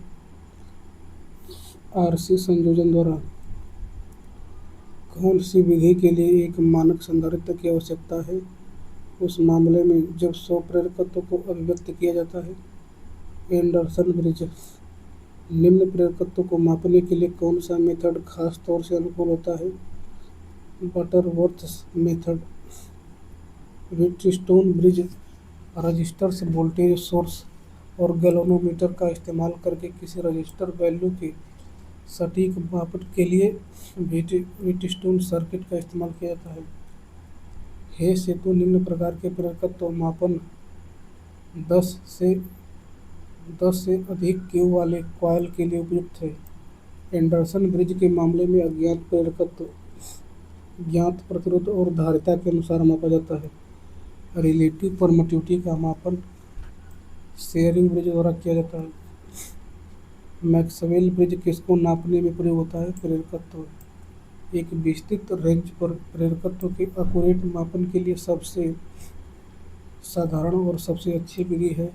[SPEAKER 1] RC संयोजन द्वारा. कौन सी विधि के लिए एक मानक संधारित्र की आवश्यकता है? उस मामले में जब 100 प्रेरकत्व को अभिव्यक्त किया जाता है। Anderson bridge. निम्न प्रेरकत्व को मापने के लिए कौन सा मेथड खास तौर से अनुकूल होता है? Butterworth's method. Wheatstone bridge. Resistors voltage source और गैल्वेनोमीटर का इस्तेमाल करके किसी रजिस्टर वैल्यू के सटीक मापन के लिए व्हीटस्टोन सर्किट का इस्तेमाल किया जाता है। हे सेतु निम्न प्रकार के प्रेरकत्व मापन 10 से अधिक क्यू वाले कॉइल के लिए उपयुक्त है। एंडरसन ब्रिज के मामले में अज्ञात प्रेरकत्व ज्ञात प्रतिरोध और धारिता के अनुसार मापा जाता है। रिलेटिव परमिटिविटी का मापन शेयरिंग ब्रिज द्वारा किया जाता है। मैक्सवेल ब्रिज किसको नापने में प्रयोग होता है? प्रेरकत्व। एक विस्तृत रेंज पर प्रेरकत्व के एक्यूरेट मापन के लिए सबसे साधारण और सबसे अच्छी विधि है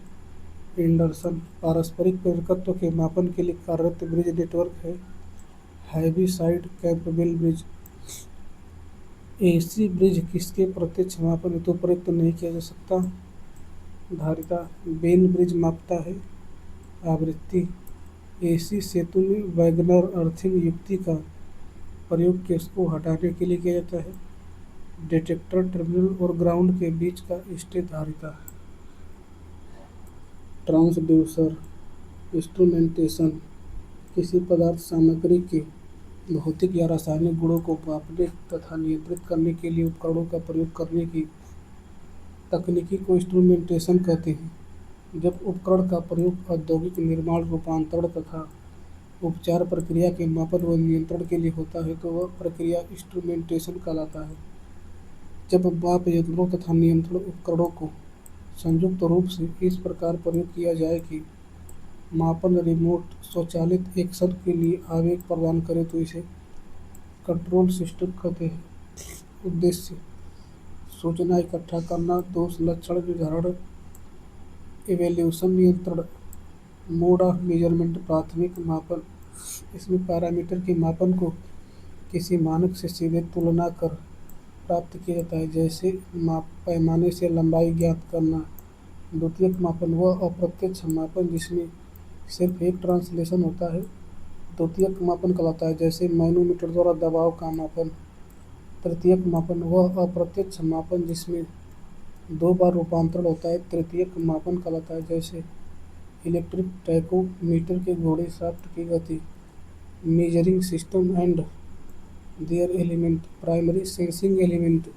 [SPEAKER 1] एंडरसन। पारस्परिक प्रेरकत्व के मापन के लिए कार्यरत ब्रिज नेटवर्क है heavy-side Campbell bridge. AC bridge किसके प्रत्यक्ष मापन हेतु प्रयुक्त नहीं किया जा सकता? धारिता। बेन ब्रिज मापता है आवृत्ति। एसी सेतु में वैगनर अर्थिंग युक्ति का प्रयोग किसको हटाने के लिए किया जाता है? डिटेक्टर टर्मिनल और ग्राउंड के बीच का स्थित धारिता। ट्रांसड्यूसर। इंस्ट्रूमेंटेशन। किसी पदार्थ सामग्री के भौतिक या रासायनिक गुणों को मापने तथा नियंत्रित करने के लिए उपकरणों का प्रयोग करने की तकनीकी को इंस्ट्रूमेंटेशन कहते हैं। जब उपकरण का प्रयोग औद्योगिक निर्माण, रूपांतरण तथा उपचार प्रक्रिया के मापन व नियंत्रण के लिए होता है तो वह प्रक्रिया इंस्ट्रूमेंटेशन कहलाता है। जब माप यंत्रों तथा नियंत्रण उपकरणों को संयुक्त रूप से इस प्रकार प्रयोग किया जाए कि मापन रिमोट स्वचालित एक्शन के लिए आवेग प्रदान करे तो इसे कंट्रोल सिस्टम कहते हैं। उद्देश्य सूचना इकट्ठा करना, दोष लक्षण निर्धारण, इवैल्यूएशन, नियंत्रण। मोड ऑफ मेजरमेंट प्राथमिक मापन। इसमें पैरामीटर के मापन को किसी मानक से सीधे तुलना कर प्राप्त किया जाता है, जैसे पैमाने से लंबाई ज्ञात करना। द्वितीयक मापन वह अप्रत्यक्ष मापन जिसमें सिर्फ एक ट्रांसलेशन होता है द्वितीयक मापन कहलाता है, जैसे मैनोमीटर द्वारा दबाव का मापन। तृतीयक मापन वह अप्रत्यक्ष मापन जिसमें 2 बार रूपांतरण होता है तृतीयक मापन कहलाता है, जैसे इलेक्ट्रिक टैकोमीटर के घोड़े शाफ्ट की गति। Measuring system and their element. Primary sensing element.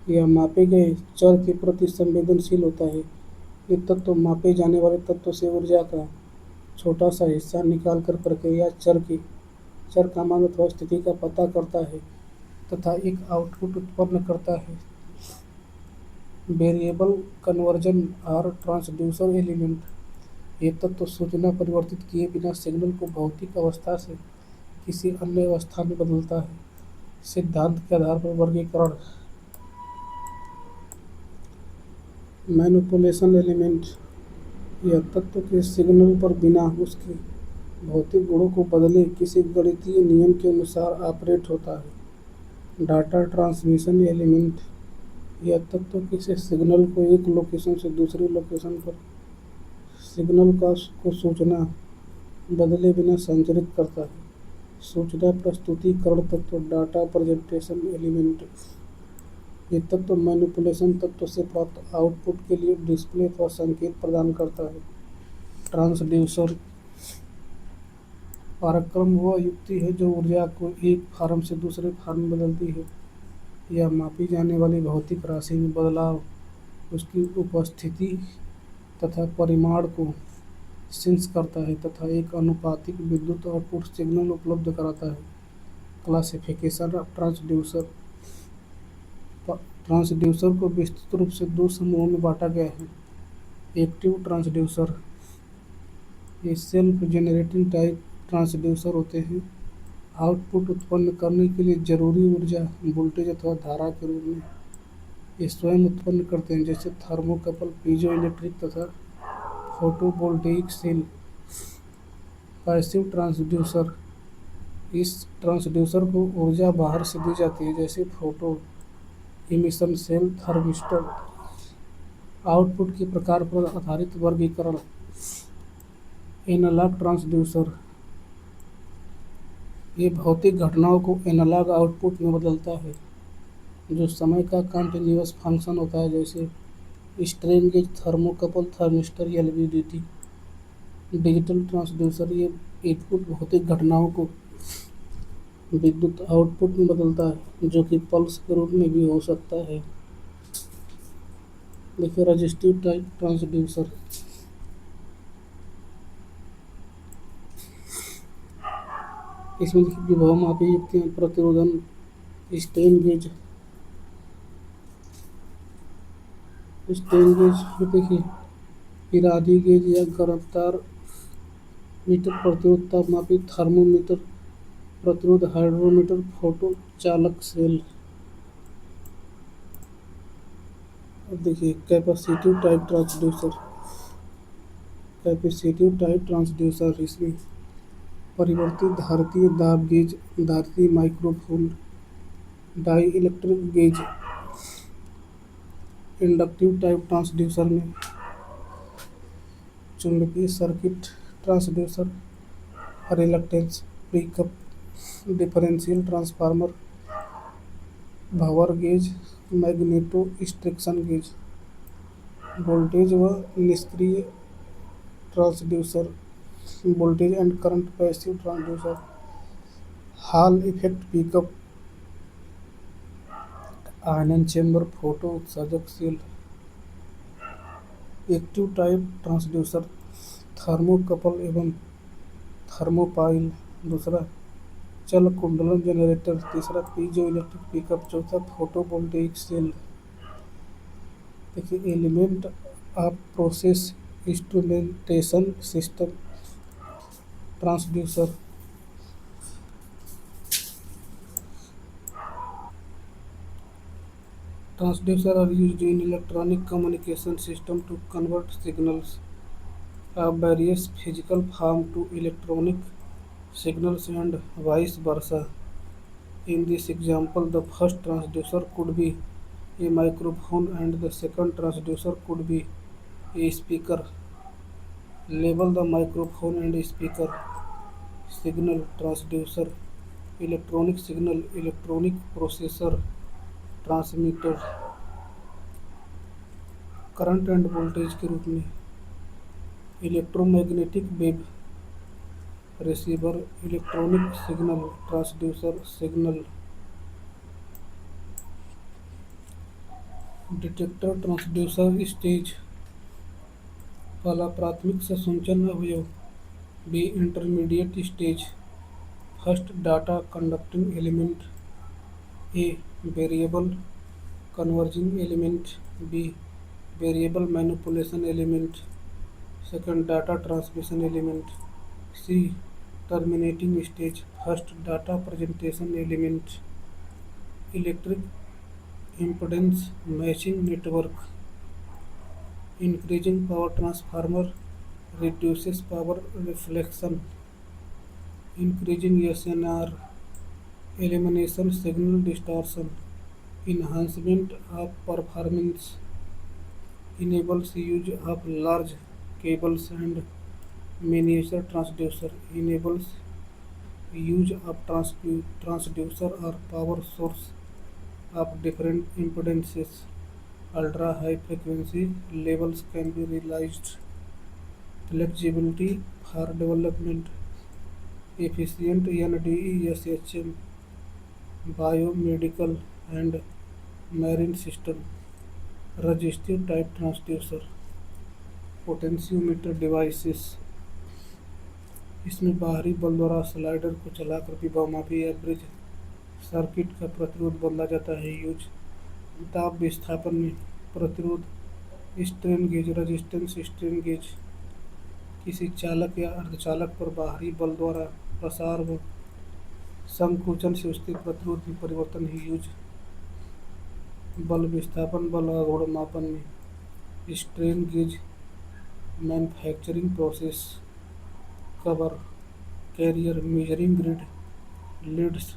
[SPEAKER 1] यह मापे गए चर के प्रति संवेदनशील होता है। ये तत्व मापे जाने वाले तत्व से ऊर्जा का छोटा सा हिस्सा निकालकर प्रक्रिया चर का मान अथवा स्थिति का पता करता है तथा एक आउटपुट उत्पन्न करता है। Variable conversion or transducer element. ये तत्व सूचना परिवर्तित किए बिना सिग्नल को भौतिक अवस्था से किसी अन्य अवस्था में बदलता है। सिद्धांत के आधार पर वर्गीकरण। Manipulation element. यह तत्व के सिग्नल पर बिना उसके भौतिक गुणों को बदले किसी गणितीय नियम के अनुसार ऑपरेट होता है। Data transmission element. यह तत्व किसी सिग्नल को एक लोकेशन से दूसरी लोकेशन पर सिग्नल को सूचना बदले बिना संचरित करता है। सूचना प्रस्तुतीकरण तत्व। Data presentation element. ये तत्व मैनिपुलेशन तत्व से प्राप्त आउटपुट के लिए डिस्प्ले अथवा संकेत प्रदान करता है। ट्रांसड्यूसर। पराक्रम वह युक्ति है जो ऊर्जा को एक फॉर्म से दूसरे फॉर्म में बदलती है। यह मापी जाने वाली भौतिक राशि में बदलाव, उसकी उपस्थिति तथा परिमाण को सेंस करता है तथा एक अनुपातिक विद्युत आउटपुट सिग्नल उपलब्ध कराता है। Classification of transducer. ट्रांसड्यूसर को विस्तृत रूप से 2 समूहों में बांटा गया है। Active transducer. ये सेल्फ जेनरेटिंग टाइप ट्रांसड्यूसर होते हैं। आउटपुट उत्पन्न करने के लिए जरूरी ऊर्जा वोल्टेज अथवा धारा के रूप में ये स्वयं उत्पन्न करते हैं, जैसे थर्मोकपल, पीजो इलेक्ट्रिक तथा फोटोवोल्टेइक सेल। Passive transducer. इस ट्रांसड्यूसर को ऊर्जा बाहर से दी जाती है, जैसे photo emission cell thermistor. Output के प्रकार पर आधारित वर्गीकरण। एनालॉग ट्रांसड्यूसर, ये भौतिक घटनाओं को एनालॉग आउटपुट में बदलता है, जो समय का कंटिन्यूअस फंक्शन होता है, जैसे strain gauge, thermocouple, thermistor, LVDT. Digital transducer, ये इनपुट भौतिक घटनाओं को विद्युत आउटपुट में बदलता है, जो कि पल्स के रूप में भी हो सकता है। देखिए रजिस्टिव टाइप ट्रांसड्यूसर, इसमें देखिए विभव मापी युक्तियां, प्रतिरोधन, स्ट्रेन गेज देखिए पिरादी गेज या गर्मतार मीटर, प्रतिरोध तापमापी, थर्मोमीटर, प्रतिरोध हाइड्रोमीटर, फोटो चालक सेल। अब देखिए capacitive type transducer. Capacitive type transducer, इसमें परिवर्तित धारतीय दाब गेज, धारतीय microphone, dielectric gauge. Inductive type transducer में चुंबकीय circuit transducer, reluctance pickup, differential transformer, भंवर gauge, magnetostriction gauge. Voltage व निष्क्रिय transducer, voltage and current passive transducer, Hall effect pickup, आयनन चेंबर, फोटो उत्सर्जक cell. Active type transducer, thermocouple एवं thermopile. दूसरा चल कुंडलन जनरेटर। तीसरा पीजो इलेक्ट्रिक पिकअप। चौथा फोटो वोल्टेइक सेल। देखिए element of process instrumentation system transducer. Transducer are used in electronic communication system to convert signals of various physical form to electronic signals and vice versa. In this example, the first transducer could be a microphone and the second transducer could be a speaker. Label the microphone and speaker. Signal transducer, electronic signal, electronic processor, transmitter, current and voltage के रूप में। Electromagnetic wave receiver, electronic signal transducer, signal detector transducer stage. पहला प्राथमिक संसूचन अवयव, B intermediate stage. First data conducting element, A variable converting element, B variable manipulation element. Second data transmission element, C terminating stage. First data presentation element, electric impedance matching network. Increasing power transformer reduces power reflection. Increasing SNR, elimination signal distortion. Enhancement of performance, enables use of large cables and miniature transducer. Enables use of transducer or power source of different impedances. Ultra high frequency levels can be realized. Flexibility for development, efficient NDE/SHM, biomedical and marine system. Resistive type transducer, potentiometer devices. इसमें बाहरी बल द्वारा slider को चलाकर विभवमापी या bridge circuit का प्रतिरोध बदला जाता है। यूज दाब विस्थापन में प्रतिरोध, strain gauge, resistance strain gauge. किसी चालक या अर्धचालक पर बाहरी बल द्वारा प्रसार व संकुचन से उसके प्रतिरोध में परिवर्तन ही यूज। बल विस्थापन बल आघूर्ण मापन में strain gauge, manufacturing process, cover carrier, measuring grid, leads,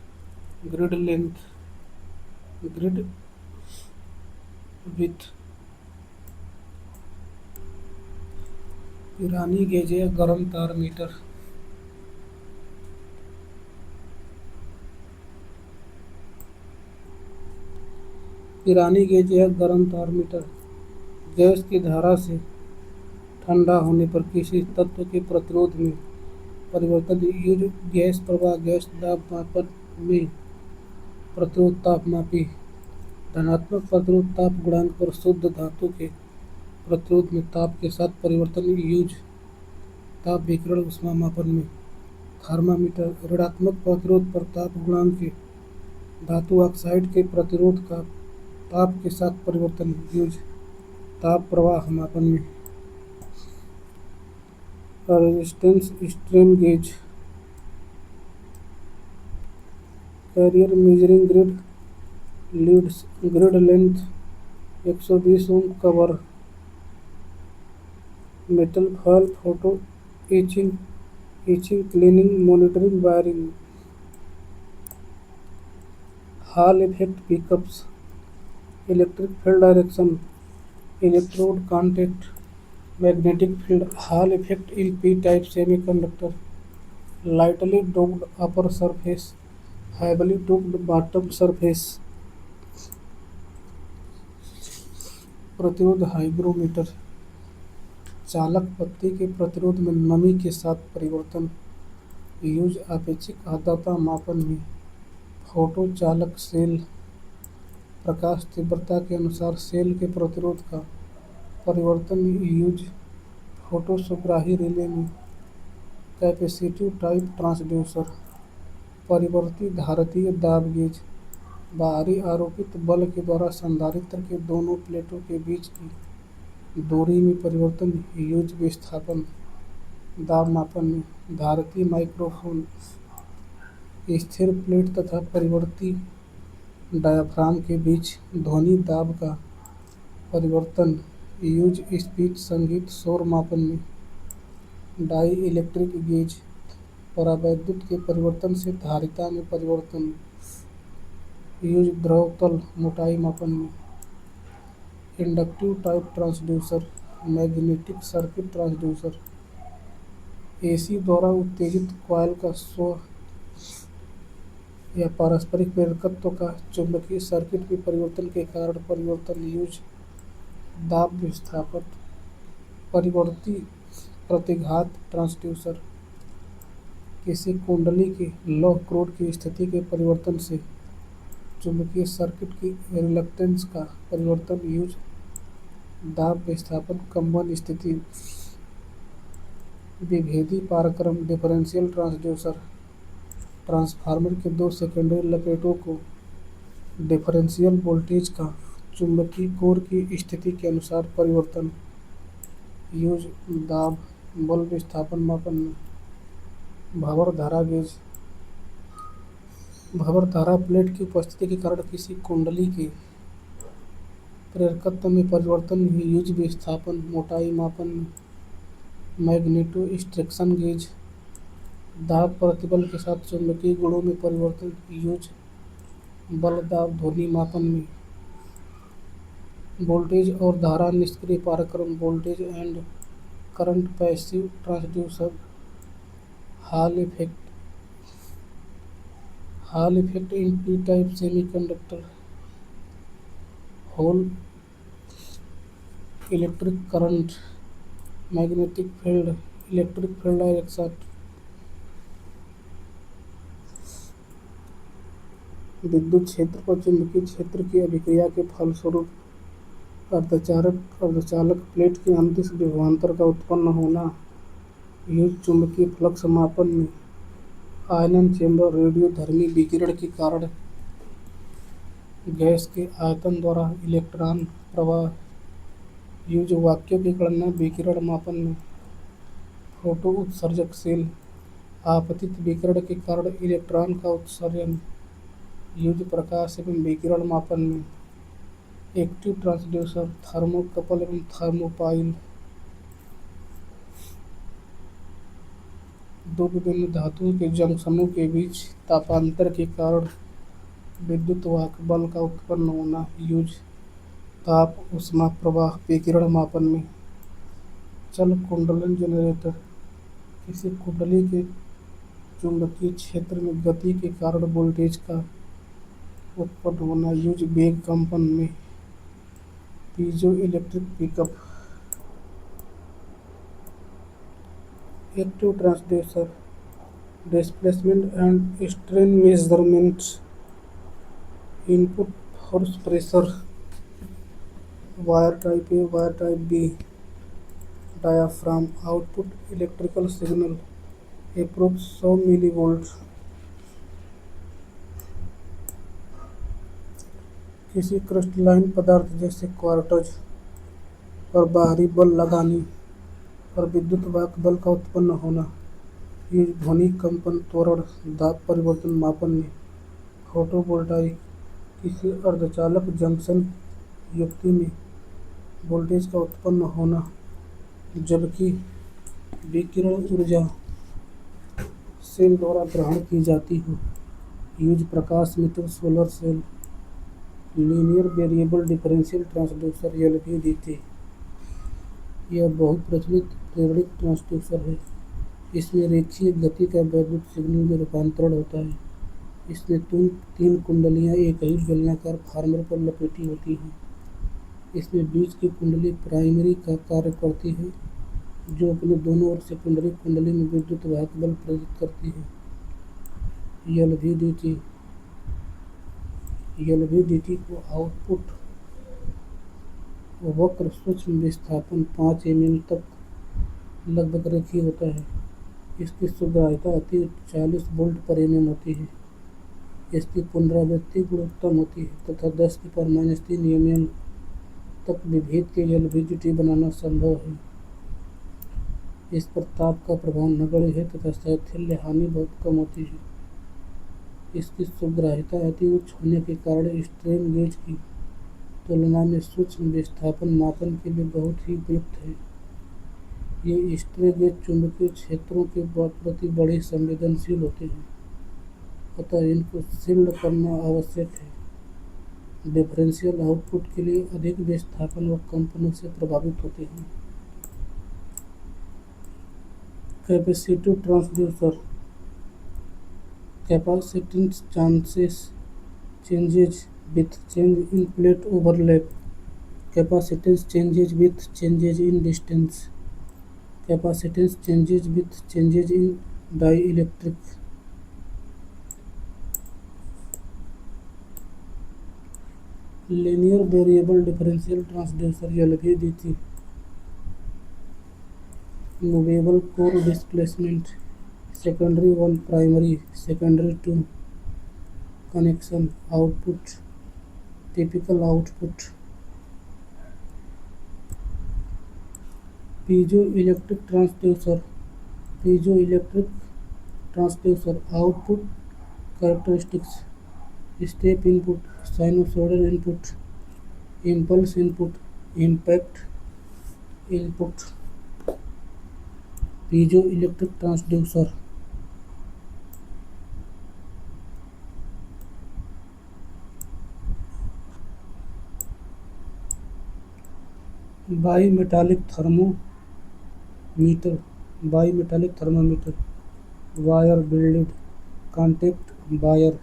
[SPEAKER 1] grid length, grid width, ईरानी गेज या गर्म तार मीटर, ईरानी गेज या गर्म तार मीटर गैस की धारा से ठंडा होने पर किसी तत्व के प्रतिरोध में परिवर्तन यूज गैस प्रवाह गैस दाब मापन में प्रतिरोध तापमापी धनात्मक प्रतिरोध ताप गुणांक पर शुद्ध धातु के प्रतिरोध में ताप के साथ परिवर्तन यूज ताप विकिरण ऊष्मा मापन में थर्मामीटर ऋणात्मक प्रतिरोध पर ताप गुणांक के धातु ऑक्साइड के प्रतिरोध का ताप के साथ परिवर्तन यूज ताप प्रवाह मापन में resistance strain gauge carrier measuring grid leads grid length 120 ohm cover metal foil photo etching cleaning monitoring wiring Hall effect pickups electric field direction electrode contact magnetic field Hall effect in P type semiconductor lightly doped upper surface heavily doped bottom surface प्रतिरोध hygrometer चालक पत्ती के प्रतिरोध में नमी के साथ परिवर्तन यूज आपेक्षिक आर्द्रता मापन में फोटो चालक सेल प्रकाश तीव्रता के अनुसार सेल के प्रतिरोध का परिवर्तन यूज फोटोसोग्राही रिले में कैपेसिटिव टाइप ट्रांसड्यूसर परिवर्ती धारतीय दाब गेज बाहरी आरोपित बल के द्वारा संधारित्र के दोनों प्लेटों के बीच की दूरी में परिवर्तन यूज विस्थापन दाब मापन में धारतीय माइक्रोफोन स्थिर प्लेट तथा परिवर्ती डायाफ्राम के बीच ध्वनि दाब का परिवर्तन यूज स्पीच संगीत शोर मापन में डाई इलेक्ट्रिक गेज परावैद्युत के परिवर्तन से धारिता में परिवर्तन यूज द्रव तल मोटाई मापन में inductive type transducer magnetic circuit transducer AC द्वारा उत्तेजित कॉइल का स्व या पारस्परिक प्रेरकत्व का चुंबकीय सर्किट में परिवर्तन के कारण परिवर्तन यूज दाब विस्थापन परिवर्ती प्रतिघात ट्रांसड्यूसर किसी कुंडली के लौह क्रोड की स्थिति के परिवर्तन से चुंबकीय सर्किट की रिलक्टेंस का परिवर्तन यूज दाब विस्थापन कंपन स्थिति विभेदी पारक्रम डिफरेंशियल ट्रांसड्यूसर ट्रांसफार्मर के दो सेकेंडरी लपेटों को डिफरेंशियल वोल्टेज का चुंबकीय कोर की स्थिति के अनुसार परिवर्तन यूज दाब बल विस्थापन मापन में भंवर धारा गेज भंवर धारा प्लेट की उपस्थिति के कारण किसी कुंडली के प्रेरकत्व में परिवर्तन यूज विस्थापन मोटाई मापन में मैग्नेटो स्ट्रिक्शन गेज दाब प्रतिबल के साथ चुंबकीय गुणों में परिवर्तन यूज बल दाब ध्वनि मापन में वोल्टेज और धारा निष्क्रिय पारक्रम voltage and current passive transducer Hall effect in P type semiconductor hole electric current magnetic field electric field direction विद्युत क्षेत्र पर चुंबकीय क्षेत्र की अभिक्रिया के फलस्वरूप अर्धचालक प्लेट के अंतरिक्ष विभवांतर का उत्पन्न होना यूज चुंबकीय फ्लक्स मापन में आयनन चेंबर रेडियोधर्मी विकिरण के कारण गैस के आयतन द्वारा इलेक्ट्रॉन प्रवाह यूज वाक्यों की गणना विकिरण मापन में फोटो उत्सर्जक सेल आपतित विकिरण के कारण इलेक्ट्रॉन का उत्सर्जन यूज प्रकाश एवं विकिरण मापन में एक्टिव ट्रांसड्यूसर थर्मोकपल एवं थर्मोपाइल दो विभिन्न धातुओं के जंक्शनों के बीच तापांतर के कारण विद्युत वाहक बल का उत्पन्न होना। यूज ताप ऊष्मा प्रवाह विकिरण मापन में। चल कुंडलन जनरेटर किसी कुंडली के चुंबकीय क्षेत्र में गति के कारण वोल्टेज का उत्पन्न होना। यूज वेग कंपन में। Piezo electric pickup. Active transducer displacement and strain measurement. Input force pressure. Wire type A wire type B. Diaphragm. Output electrical signal approx 100 millivolt. किसी क्रिस्टलाइन पदार्थ जैसे क्वार्ट्ज पर बाहरी बल लगाने पर विद्युत वाहक बल का उत्पन्न होना। ये ध्वनि कंपन त्वरण दाब परिवर्तन मापन में। फोटोवोल्टाइक किसी अर्धचालक जंक्शन युक्ति में वोल्टेज का उत्पन्न होना जबकि विकिरण ऊर्जा सेल द्वारा ग्रहण की जाती हो। यूज प्रकाश meter solar cell. Linear variable differential transducer LVDT। यह बहुत प्रचलित प्रेरणिक ट्रांसड्यूसर है। इसमें रेखीय गति का वैद्युत सिग्नल में रूपांतरण होता है। इसमें तीन कुंडलियां एक ही बेलनाकार फार्मर पर लपेटी होती हैं। इसमें बीच की कुंडली प्राइमरी का कार्य करती है जो अपने दोनों ओर सेकेंडरी कुंडली में विद्युत वाहक बल प्रेरित करती है। LVDT को आउटपुट वक्र सूक्ष्म विस्थापन 5 mm तक लगभग रेखीय होता है। इसकी सुग्राह्यता अति 40 वोल्ट पर mm होती है। इसकी पुनरावृत्ति गुणोत्तम होती है तथा 10⁻³ mm तक विभेद के LVDT बनाना संभव है। इस पर ताप का प्रभाव नगण्य है तथा शैथिल्य हानि बहुत कम होती है। इसकी सुग्राह्यता अति उच्च होने के कारण स्ट्रेन गेज की तुलना में सूक्ष्म विस्थापन मापन के लिए बहुत ही उपयुक्त है। ये स्ट्रे गेज चुंबकीय क्षेत्रों के प्रति बड़े संवेदनशील होते हैं अतः इनको शील्ड करना आवश्यक है। डिफरेंशियल आउटपुट के लिए अधिक विस्थापन व कंपनों से प्रभावित होते हैं। Capacitive transducer capacitance changes with change in plate overlap. Capacitance changes with changes in distance. Capacitance changes with changes in dielectric. Linear variable differential transducer LVDT. Movable core displacement. Secondary 1 primary, secondary 2 connection. Output typical output. Piezoelectric transducer output characteristics. Step input, sinusoidal input, impulse input, impact input. Piezoelectric transducer bimetallic thermometer wire welded contact wire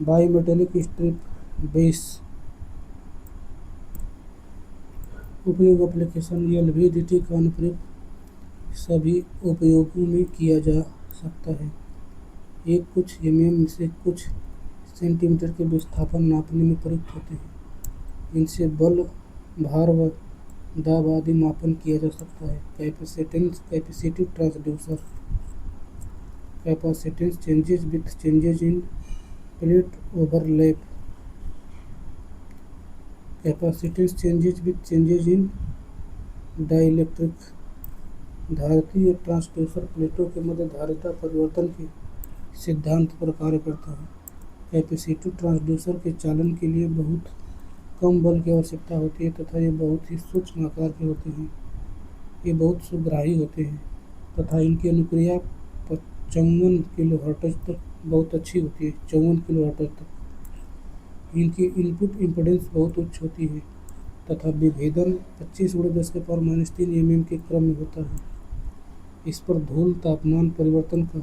[SPEAKER 1] bimetallic strip base. उपयोग application LVDT का अनुप्रयोग सभी उपयोगों में किया जा सकता है। एक कुछ mm से कुछ सेंटीमीटर के विस्थापन नापने में प्रयुक्त होते हैं। इनसे बल भार व दाब आदि मापन किया जा सकता है। Capacitive transducer capacitance changes with changes in plate overlap. Capacitance changes with changes in dielectric. धारितीय ट्रांसड्यूसर प्लेटों के मध्य धारिता परिवर्तन के सिद्धांत पर कार्य करता है। कैपेसिटिव ट्रांसड्यूसर के चालन के लिए बहुत कम बल की आवश्यकता होती है तथा ये बहुत ही सूक्ष्म आकार के होते हैं। ये बहुत सुग्राही होते हैं तथा इनकी अनुक्रिया 54 किलो हर्ट्ज तक बहुत अच्छी होती है, 54 किलो हर्ट्ज तक। इनकी इनपुट इम्पीडेंस बहुत उच्च होती है तथा विभेदन 25×10⁻³ mm के क्रम में होता है। इस पर धूल तापमान परिवर्तन का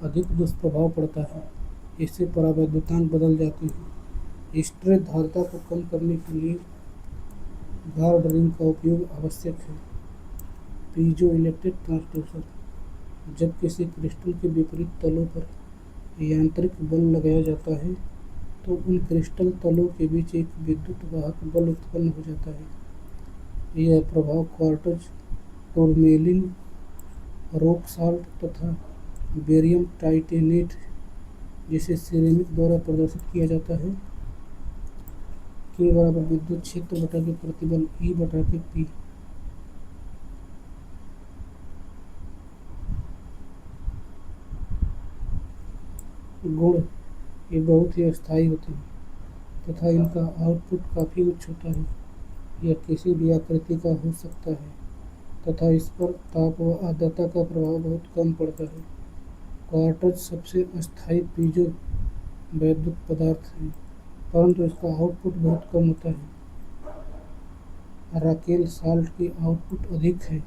[SPEAKER 1] अधिक दुष्प्रभाव पड़ता है, इससे परावैद्युतांक बदल जाती है। स्ट्रे धारिता को कम करने के लिए गार्ड रिंग का उपयोग आवश्यक है। पीजो इलेक्ट्रिक ट्रांसड्यूसर, जब किसी क्रिस्टल के विपरीत तलों पर यांत्रिक बल लगाया जाता है तो उन क्रिस्टल तलों के बीच एक विद्युत वाहक बल उत्पन्न हो जाता है। यह प्रभाव क्वार्ट्ज, टूरमेलिन, रॉक साल्ट तथा बेरियम टाइटेनेट जिसे सिरेमिक द्वारा प्रदर्शित किया जाता है। K बराबर विद्युत क्षेत्र बटा के प्रतिबल E बटा के P। गुण, ये बहुत ही अस्थायी होते हैं तथा इनका आउटपुट काफ़ी उच्च होता है। यह किसी भी आकृति का हो सकता है तथा इस पर ताप व आर्द्रता का प्रभाव बहुत कम पड़ता है। क्वार्ट्ज सबसे अस्थायी पीजो वैद्युत पदार्थ है, परंतु इसका आउटपुट बहुत कम होता है। राकेल साल्ट की आउटपुट अधिक है,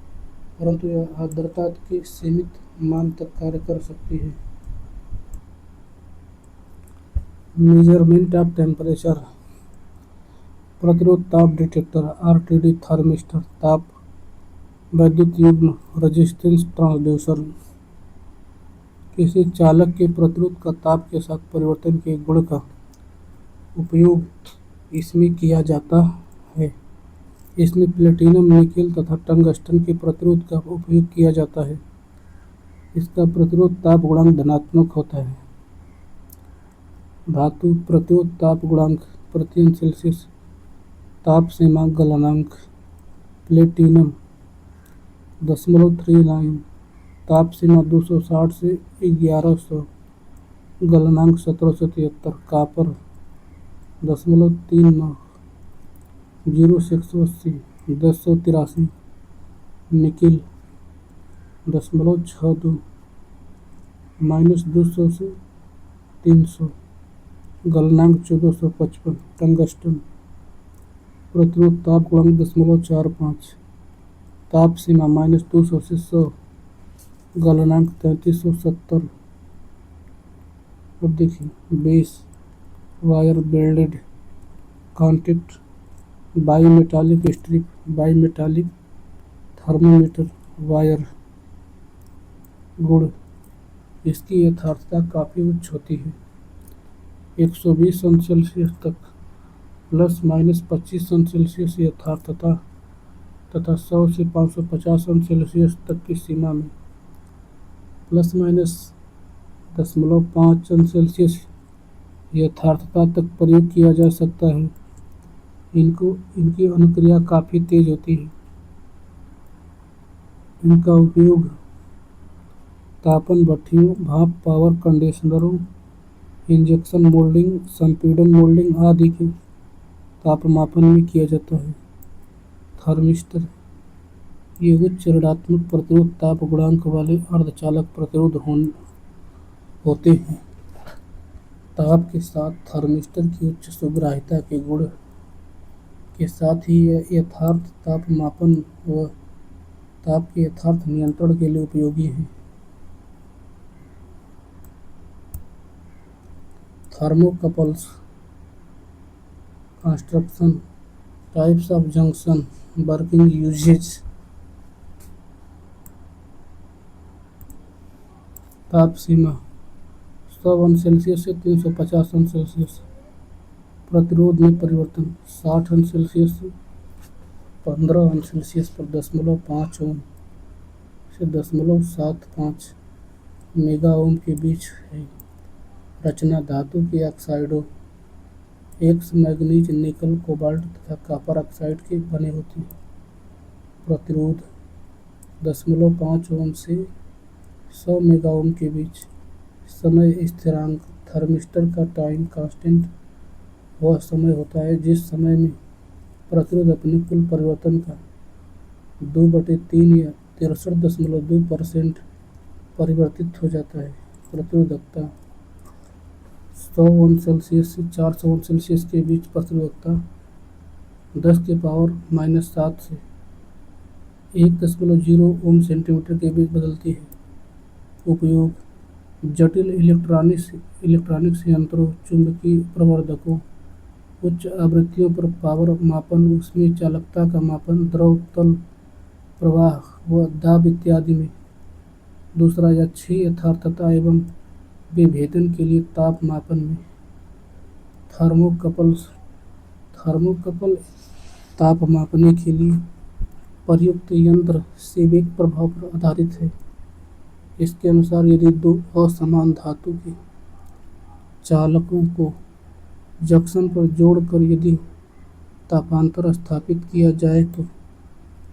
[SPEAKER 1] परंतु यह आर्द्रता के सीमित मान तक कार्य कर सकती है। मेजरमेंट ऑफ टेम्परेचर, प्रतिरोध ताप डिटेक्टर आरटीडी, थर्मिस्टर, ताप वैद्युत युग्म रेजिस्टेंस ट्रांसड्यूसर। किसी चालक के प्रतिरोध का ताप के साथ परिवर्तन के गुण का उपयोग इसमें किया जाता है। इसमें प्लेटिनम, निकेल तथा टंगस्टन के प्रतिरोध का उपयोग किया जाता है। इसका प्रतिरोध ताप गुणांक धनात्मक होता है। धातु प्रतिरोध ताप गुणांक प्रति अंश सेल्सियस, ताप सीमा गलनांक प्लेटिनम 0.39, ताप सीमा 260 से 1100, गलनांक 1773, कापर 0.39, 0 से 180 1083, निकिल 0.62, -200 से 300, गलनांक 1455, टंगस्टन प्रतिरोध ताप गुणांक 0.45, ताप सीमा -200 से 100, गलनांक 3370। अब देखिए base wire welded contact bimetallic strip, bimetallic thermometer wire. गुण, इसकी यथार्थता काफ़ी उच्च होती है, 120 अंश सेल्सियस तक ±25 अंश सेल्सियस यथार्थता तथा 100 से 550 अंश सेल्सियस तक की सीमा में ±0.5 अंश सेल्सियस यथार्थता तक प्रयोग किया जा सकता है। इनकी अनुक्रिया काफ़ी तेज होती है। इनका उपयोग तापन भट्टियों, भाप पावर कंडीशनरों, इंजेक्शन मोल्डिंग, संपीड़न मोल्डिंग आदि के तापमापन में किया जाता है। थर्मिस्टर, ये उच्च ऋणात्मक प्रतिरोध ताप गुणांक वाले अर्धचालक प्रतिरोध होते हैं। ताप के साथ थर्मिस्टर की उच्च सुग्राह्यता के गुण के साथ ही यह यथार्थ तापमापन व ताप के यथार्थ नियंत्रण के लिए उपयोगी है। Thermocouples construction, types of junction, working uses. ताप सीमा 100 अंश सेल्सियस से 350 अंश सेल्सियस। प्रतिरोध में परिवर्तन 60 अंश सेल्सियस से 15 अंश सेल्सियस पर 0.5 ओम से 0.75 मेगा ओम के बीच है। रचना धातु के ऑक्साइडों एक्स, मैग्नीज, निकल, कोबाल्ट तथा कॉपर ऑक्साइड के बने होते हैं। प्रतिरोध 0.5 ओम से 100 मेगा ओम के बीच। समय स्थिरांक, थर्मिस्टर का टाइम कांस्टेंट वह समय होता है जिस समय में प्रतिरोध अपने कुल परिवर्तन का 2/3 या 63.2% परिवर्तित हो जाता है। प्रतिरोधकता 100 से 400 के बीच प्रतिरोधकता 10⁻⁻7 से 1.0 ओम सेंटीमीटर के बीच बदलती है। उपयोग जटिल इलेक्ट्रॉनिक्स यंत्रों, चुंबकीय प्रवर्धकों, उच्च आवृत्तियों पर पावर मापन, ऊष्मीय चालकता का मापन, द्रव तल प्रवाह व दाब इत्यादि में। दूसरा अक्षीय यथार्थता एवं विभेदन के लिए ताप मापन में। थर्मोकपल ताप मापने के लिए प्रयुक्त यंत्र सीबेक प्रभाव पर आधारित है। इसके अनुसार यदि दो असमान धातु के चालकों को जंक्शन पर जोड़कर यदि तापांतर स्थापित किया जाए तो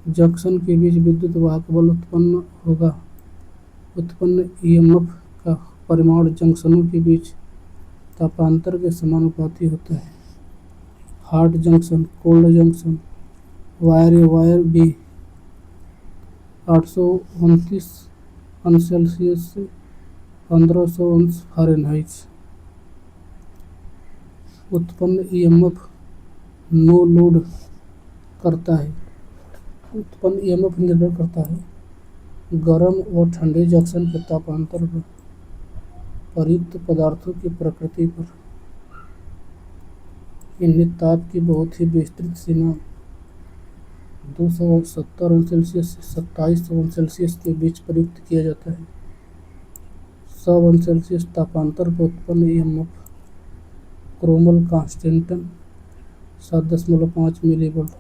[SPEAKER 1] जंक्शन के बीच विद्युत वाहक बल उत्पन्न होगा। उत्पन्न ईएमएफ का परिमाण जंक्शनों के बीच तापांतर के समानुपाती होता है। Hot junction, cold junction, wire A wire भी 829 अंश सेल्सियस से 1500 अंश फ़ारेनहाइट। उत्पन्न ईएमएफ नो लोड करता है। उत्पन्न ईएमएफ निर्भर करता है गर्म और ठंडे जंक्शन के तापांतर पर, प्रयुक्त पदार्थों की प्रकृति पर। इन्हें ताप की बहुत ही विस्तृत सीमा 270 अंश सेल्सियस से 2700 अंश सेल्सियस के बीच प्रयुक्त किया जाता है। 100 अंश सेल्सियस तापांतर पर उत्पन्न EMF chromel constantan 7.5 millivolt,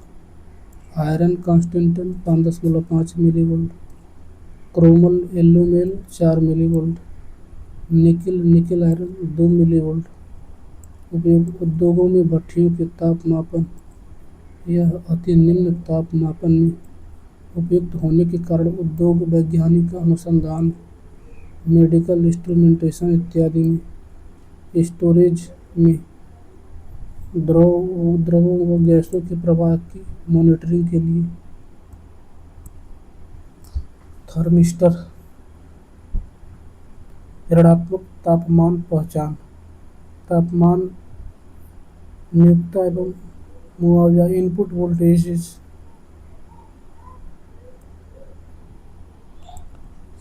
[SPEAKER 1] iron constantan 5.5 millivolt, chromel alumel 4 millivolt, nickel iron 2 millivolt. उपयोग उद्योगों में भट्टियों के ताप मापन। यह अति निम्न ताप मापन में उपयुक्त होने के कारण उद्योग, वैज्ञानिक अनुसंधान, मेडिकल इंस्ट्रूमेंटेशन इत्यादि में, स्टोरेज में द्रवों व गैसों के प्रवाह की मॉनिटरिंग के लिए। थर्मिस्टर ऋणात्मक तापमान पहचान। तापमान नियोक्ता एवं मुआवजा इनपुट वोल्टेज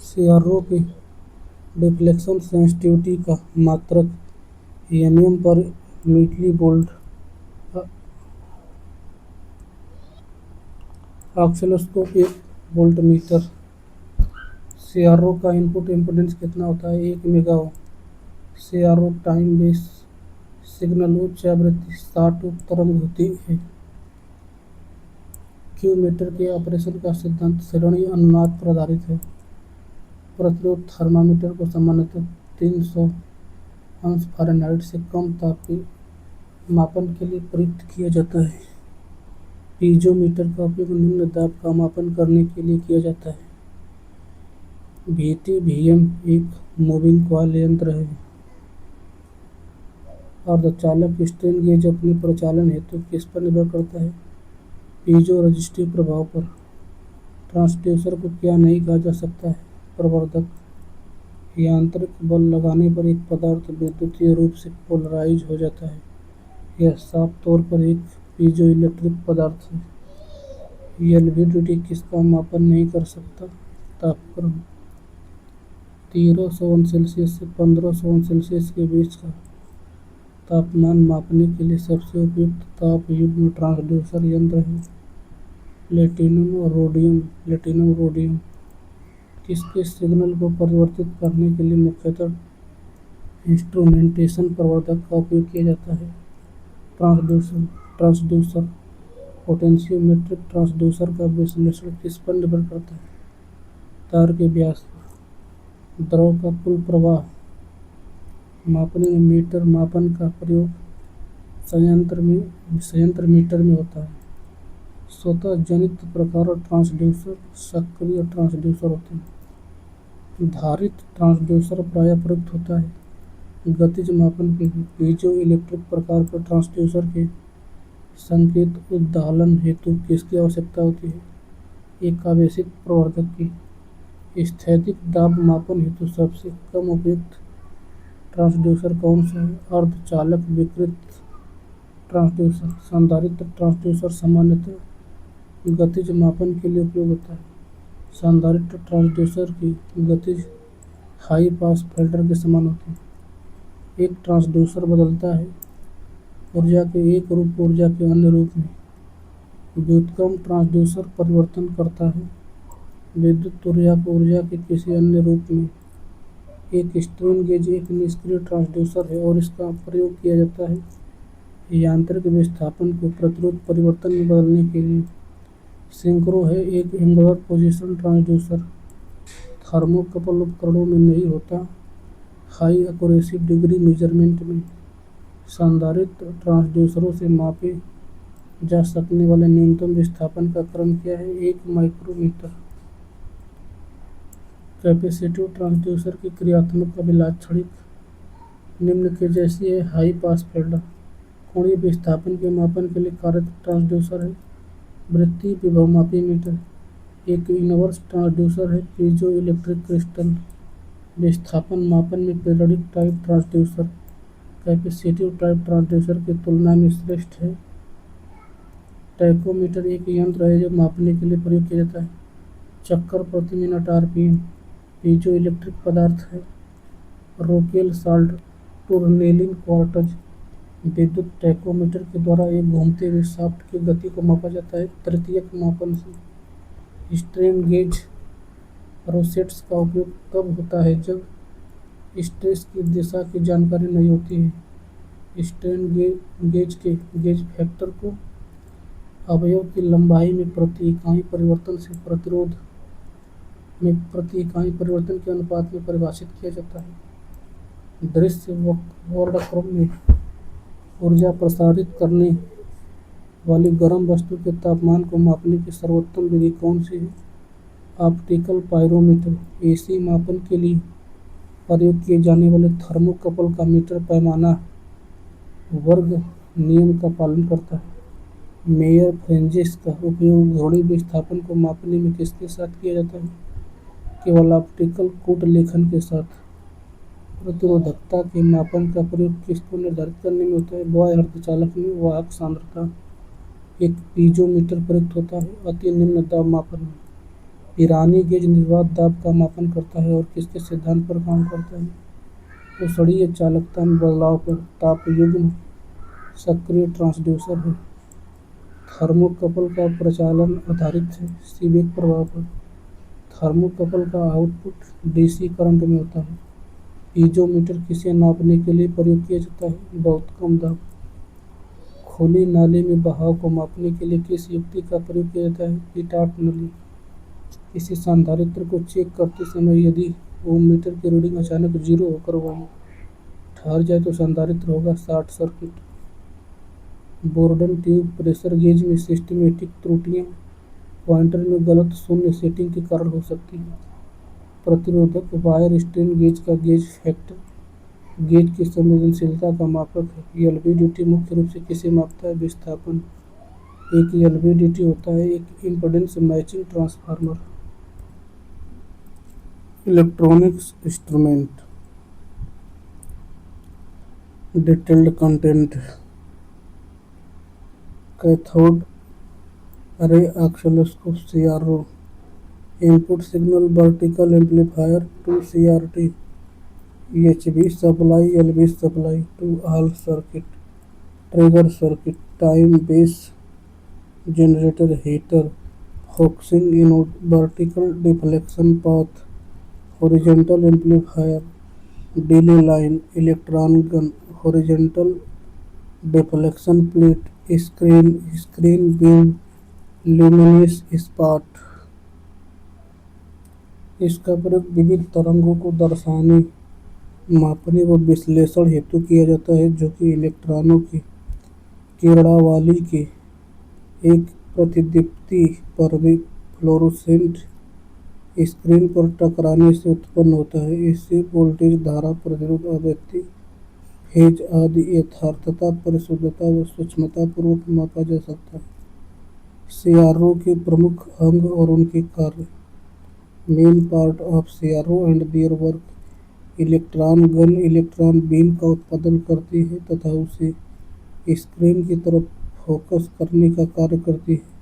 [SPEAKER 1] सीआरओ के डिफ्लेक्शन सेंसिटिविटी का मात्रक एमएम पर milli volt. Oscilloscope 1 volt meter. सीआरओ का इनपुट इम्पीडेंस कितना होता है? 1 mega ohm. CRO time base signal उच्च आवृत्ति 60 तरंग होती है। क्यू मीटर के ऑपरेशन का सिद्धांत श्रेणी अनुनाद पर आधारित है। प्रतिरोध थर्मामीटर को सामान्यतः 300 अंश फ़ारेनहाइट से कम ताप के मापन के लिए प्रयुक्त किया जाता है। पीजोमीटर का उपयोग निम्न दाब का मापन करने के लिए किया जाता है। VTVM एक मूविंग कॉइल यंत्र है। अर्धचालक स्ट्रेन गेज अपने प्रचालन हेतु किस पर निर्भर करता है? पीजो रेजिस्टिव प्रभाव पर। ट्रांसड्यूसर को क्या नहीं कहा जा सकता है? प्रवर्धक। यांत्रिक बल लगाने पर एक पदार्थ विद्युतीय रूप से पोलराइज हो जाता है। यह साफ तौर पर एक पीजो इलेक्ट्रिक पदार्थ है। एलवीडीटी किसका मापन नहीं कर सकता? तापक्रम 1300 अंश सेल्सियस से 1500 अंश सेल्सियस के बीच का तापमान मापने के लिए सबसे उपयुक्त ताप युग्म ट्रांसड्यूसर यंत्र है प्लेटिनम रोडियम। किसके सिग्नल को परिवर्तित करने के लिए मुख्यतः इंस्ट्रूमेंटेशन प्रवर्धक का उपयोग किया जाता है? ट्रांसड्यूसर। पोटेंशियोमेट्रिक ट्रांसड्यूसर का विश्लेषण किस पर निर्भर करता है? तार के व्यास पर। द्रव का कुल प्रवाह मापने में मीटर मापन का प्रयोग संयंत्र मीटर में होता है। स्वतः जनित प्रकार ट्रांसड्यूसर सक्रिय ट्रांसड्यूसर होते हैं। धारित ट्रांसड्यूसर प्रायः प्रयुक्त होता है गतिज मापन के लिए। पीजो इलेक्ट्रिक प्रकार के ट्रांसड्यूसर के संकेत उद्दोलन हेतु किसकी आवश्यकता होती है? एक आवेशित प्रवर्धक की। स्थैतिक दाब मापन हेतु सबसे कम उपयुक्त ट्रांसड्यूसर कौन सा है? अर्धचालक विकृत ट्रांसड्यूसर। संधारित्र ट्रांसड्यूसर सामान्यतः गतिज मापन के लिए उपयोग होता है। संधारित्र ट्रांसड्यूसर की गतिज हाई पास फिल्टर के समान होती है। एक ट्रांसड्यूसर बदलता है ऊर्जा के एक रूप को ऊर्जा के अन्य रूप में। व्युत्क्रम ट्रांसड्यूसर परिवर्तन करता है विद्युत ऊर्जा को ऊर्जा के किसी अन्य रूप में। एक स्ट्रेन गेज एक निष्क्रिय ट्रांसड्यूसर है और इसका प्रयोग किया जाता है यांत्रिक विस्थापन को प्रतिरोध परिवर्तन में बदलने के लिए। सिंक्रो है एक एंगुलर पोजीशन ट्रांसड्यूसर। थर्मोकपल उपकरणों में नहीं होता हाई एक्यूरेसी डिग्री मेजरमेंट में। संधारित्र ट्रांसड्यूसरों से मापे जा सकने वाले न्यूनतम विस्थापन का क्रम क्या है? 1 माइक्रोमीटर। कैपेसिटिव ट्रांसड्यूसर की क्रियात्मक अभिलाक्षणिक निम्न के जैसी है। हाई पास फिल्टर कोणीय विस्थापन के मापन के लिए कार्यरत ट्रांसड्यूसर है। वृत्तीय विभवमापी मीटर एक इनवर्स ट्रांसड्यूसर है। पीजो इलेक्ट्रिक क्रिस्टल विस्थापन मापन में periodic type transducer capacitive type transducer की तुलना में श्रेष्ठ है। टैकोमीटर एक यंत्र है जो मापने के लिए प्रयोग किया जाता है। चक्कर प्रति मिनट आरपीएम पीजो इलेक्ट्रिक पदार्थ है। रोकेल साल्ट टूरनेलिन क्वार्टज विद्युत टैकोमीटर के द्वारा एक घूमते हुए शाफ्ट की गति को मापा जाता है तृतीयक मापन से। स्ट्रेन गेज रोसेट्स का उपयोग कब होता है? जब स्ट्रेस की दिशा की जानकारी नहीं होती है। स्ट्रेन गेज के गेज फैक्टर को अवयव की लंबाई में प्रति इकाई परिवर्तन से प्रतिरोध में प्रति इकाई परिवर्तन के अनुपात में परिभाषित किया जाता है। दृश्य वर्णक्रम में ऊर्जा प्रसारित करने वाली गर्म वस्तु के तापमान को मापने की सर्वोत्तम विधि कौन सी है? ऑप्टिकल पायरोमीटर एसी मापन के लिए प्रयोग किए जाने वाले थर्मोकपल का मीटर पैमाना वर्ग नियम का पालन करता है। मेयर फ्रेंजिस का उपयोग घड़ी विस्थापन को मापने में किसके साथ किया जाता है? केवल ऑप्टिकल कूट लेखन के साथ। प्रतिरोधकता के मापन का प्रयोग किसको निर्धारित करने में होता है? बॉय अर्धचालक में वाहक सांद्रता एक पीजोमीटर प्रयुक्त होता है अति निम्न दाब मापन में। पिरानी गेज निर्वात दाब का मापन करता है और किसके सिद्धांत पर काम करता है? ऊष्णीय चालकता में बदलाव पर। तापयुग्म सक्रिय ट्रांसड्यूसर है। थर्मोकपल का प्रचालन आधारित है सीबेक प्रभाव पर। थर्मोकपल का आउटपुट डीसी करंट में होता है। पीजोमीटर किसे नापने के लिए प्रयोग किया जाता है? बहुत कम दाब। खुली नाली में बहाव को मापने के लिए किस युक्ति का प्रयोग किया जाता है? पिटाट नली। किसी संधारित्र को चेक करते समय यदि ओम मीटर की रीडिंग अचानक 0 होकर वहीं ठहर जाए तो संधारित्र होगा short circuit. Borden tube pressure gauge में सिस्टमेटिक त्रुटियां पॉइंटर में गलत शून्य सेटिंग के कारण हो सकती है। प्रतिरोधक वायर स्ट्रेन गेज का गेज फैक्टर गेज की संवेदनशीलता का मापक है। एलवीडीटी मुख्य रूप से किसे मापता है? विस्थापन। एक एलवीडीटी होता है एक impedance matching transformer. Electronics instrument detailed content cathode ray oscilloscope CRO. Input signal vertical amplifier to CRT. HV supply LV supply to all circuit. Trigger circuit time base generator heater focusing anode vertical deflection path horizontal amplifier delay line electron gun horizontal deflection plate screen beam luminous spot. इसका प्रयोग विविध तरंगों को दर्शाने मापने व विश्लेषण हेतु किया जाता है जो कि इलेक्ट्रॉनों की किरणावली के एक प्रतिदीप्ति परवी फ्लोरोसेंट स्क्रीन पर टकराने से उत्पन्न होता है। इससे वोल्टेज धारा प्रतिरोध आवृत्ति फेज आदि यथार्थता परिशुद्धता व सूक्ष्मतापूर्वक मापा जा सकता है। सीआरओ के प्रमुख अंग और उनके कार्य। Main part of CRO and their work. Electron gun electron beam का उत्पादन करती है तथा उसे स्क्रीन की तरफ फोकस करने का कार्य करती है।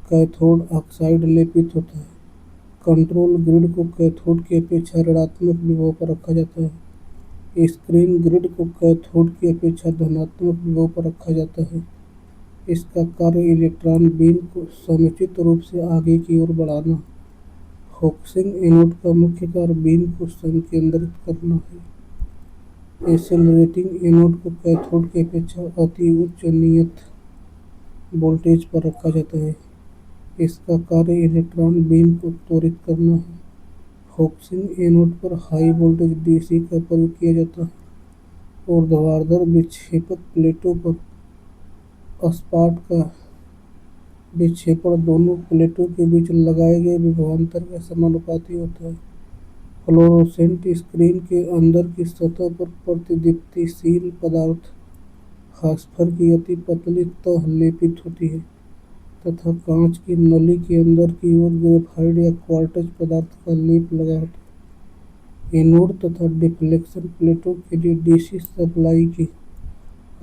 [SPEAKER 1] कैथोड ऑक्साइड लेपित होता है। कंट्रोल ग्रिड को कैथोड की अपेक्षा ऋणात्मक विभव पर रखा जाता है। स्क्रीन ग्रिड को कैथोड की अपेक्षा धनात्मक विभव पर रखा जाता है। इसका कार्य इलेक्ट्रॉन बीम को समुचित रूप से आगे की ओर बढ़ाना। फोकसिंग एनोड का मुख्य कार्य बीम को संकेंद्रित करना है। एक्सेलरेटिंग एनोड को कैथोड की अपेक्षा अति उच्च नियत वोल्टेज पर रखा जाता है। इसका कार्य इलेक्ट्रॉन बीम को त्वरित करना है। फोकसिंग एनोड पर हाई वोल्टेज डीसी का प्रयोग किया जाता है। ऊर्ध्वाधर विक्षेपक प्लेटों पर स्पॉट का विक्षेपण दोनों प्लेटों के बीच लगाए गए विभवांतर के समानुपाती होता है। फ्लोरोसेंट स्क्रीन के अंदर की सतह पर प्रतिदीप्तिशील पदार्थ फास्फर की अति पतली तह लेपित होती है तथा कांच की नली के अंदर की ओर ग्रेफाइट या क्वार्ट्ज पदार्थ का लेप लगा होता है। एनोड तथा डिफ्लेक्शन प्लेटों के लिए डीसी सप्लाई की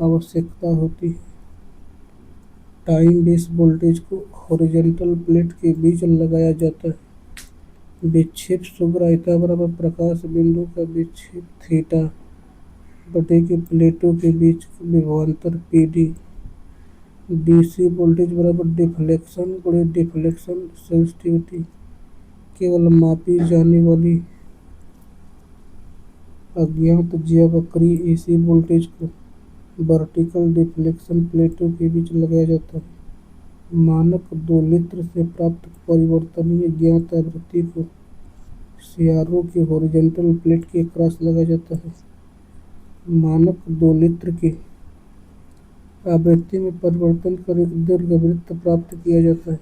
[SPEAKER 1] आवश्यकता होती है। टाइम बेस वोल्टेज को हॉरिजॉन्टल प्लेट के बीच लगाया जाता है। विक्षेप शुभ्र बराबर प्रकाश बिंदु का विक्षेप थीटा बटे के प्लेटों के बीच विभवांतर पीडी। डीसी वोल्टेज बराबर डिफ्लेक्शन गुणे डिफ्लेक्शन सेंसिटिविटी। केवल मापी जाने वाली अज्ञात ज्यावक्रीय एसी वोल्टेज को वर्टिकल डिफ्लेक्शन प्लेटों के बीच लगाया जाता है। मानक 2 लित्र से प्राप्त परिवर्तनीय ज्ञात आवृत्ति को सीआरओ के हॉरिजॉन्टल प्लेट के क्रॉस लगाया जाता है। मानक 2 लित्र की आवृत्ति में परिवर्तन कर एक दीर्घवृत्त प्राप्त किया जाता है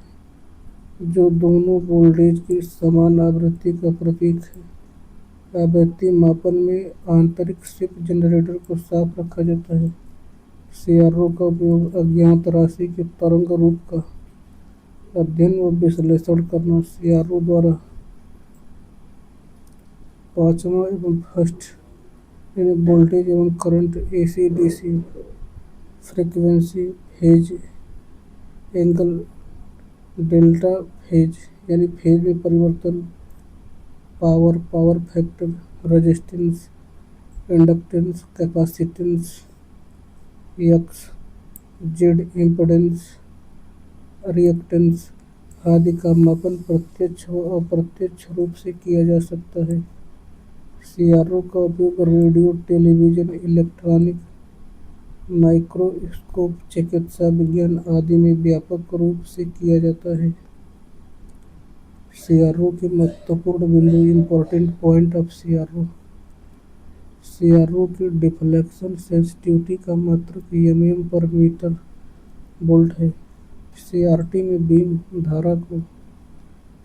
[SPEAKER 1] जो दोनों वोल्टेज की समान आवृत्ति का प्रतीक है। आवृत्ति मापन में आंतरिक शिफ्ट जनरेटर को साफ रखा जाता है। सीआरओ का उपयोग अज्ञात राशि के तरंग रूप का अध्ययन व विश्लेषण करना। सीआरओ द्वारा पांचवा एवं फर्स्ट यानी वोल्टेज एवं current, AC DC, frequency, phase angle, delta phase यानी फेज में परिवर्तन, power factor, resistance, inductance, capacitance, x, Z, impedance, reactance आदि का मापन प्रत्यक्ष व अप्रत्यक्ष रूप से किया जा सकता है। सीआरओ का उपयोग रेडियो, टेलीविजन, इलेक्ट्रॉनिक, माइक्रोस्कोप, चिकित्सा विज्ञान आदि में व्यापक रूप से किया जाता है। सीआरओ के महत्वपूर्ण बिंदु, important point of CRO. CRO की डिफ्लेक्शन सेंसिटिविटी का मात्रक एमएम पर मीटर वोल्ट है। सीआरटी में बीम धारा को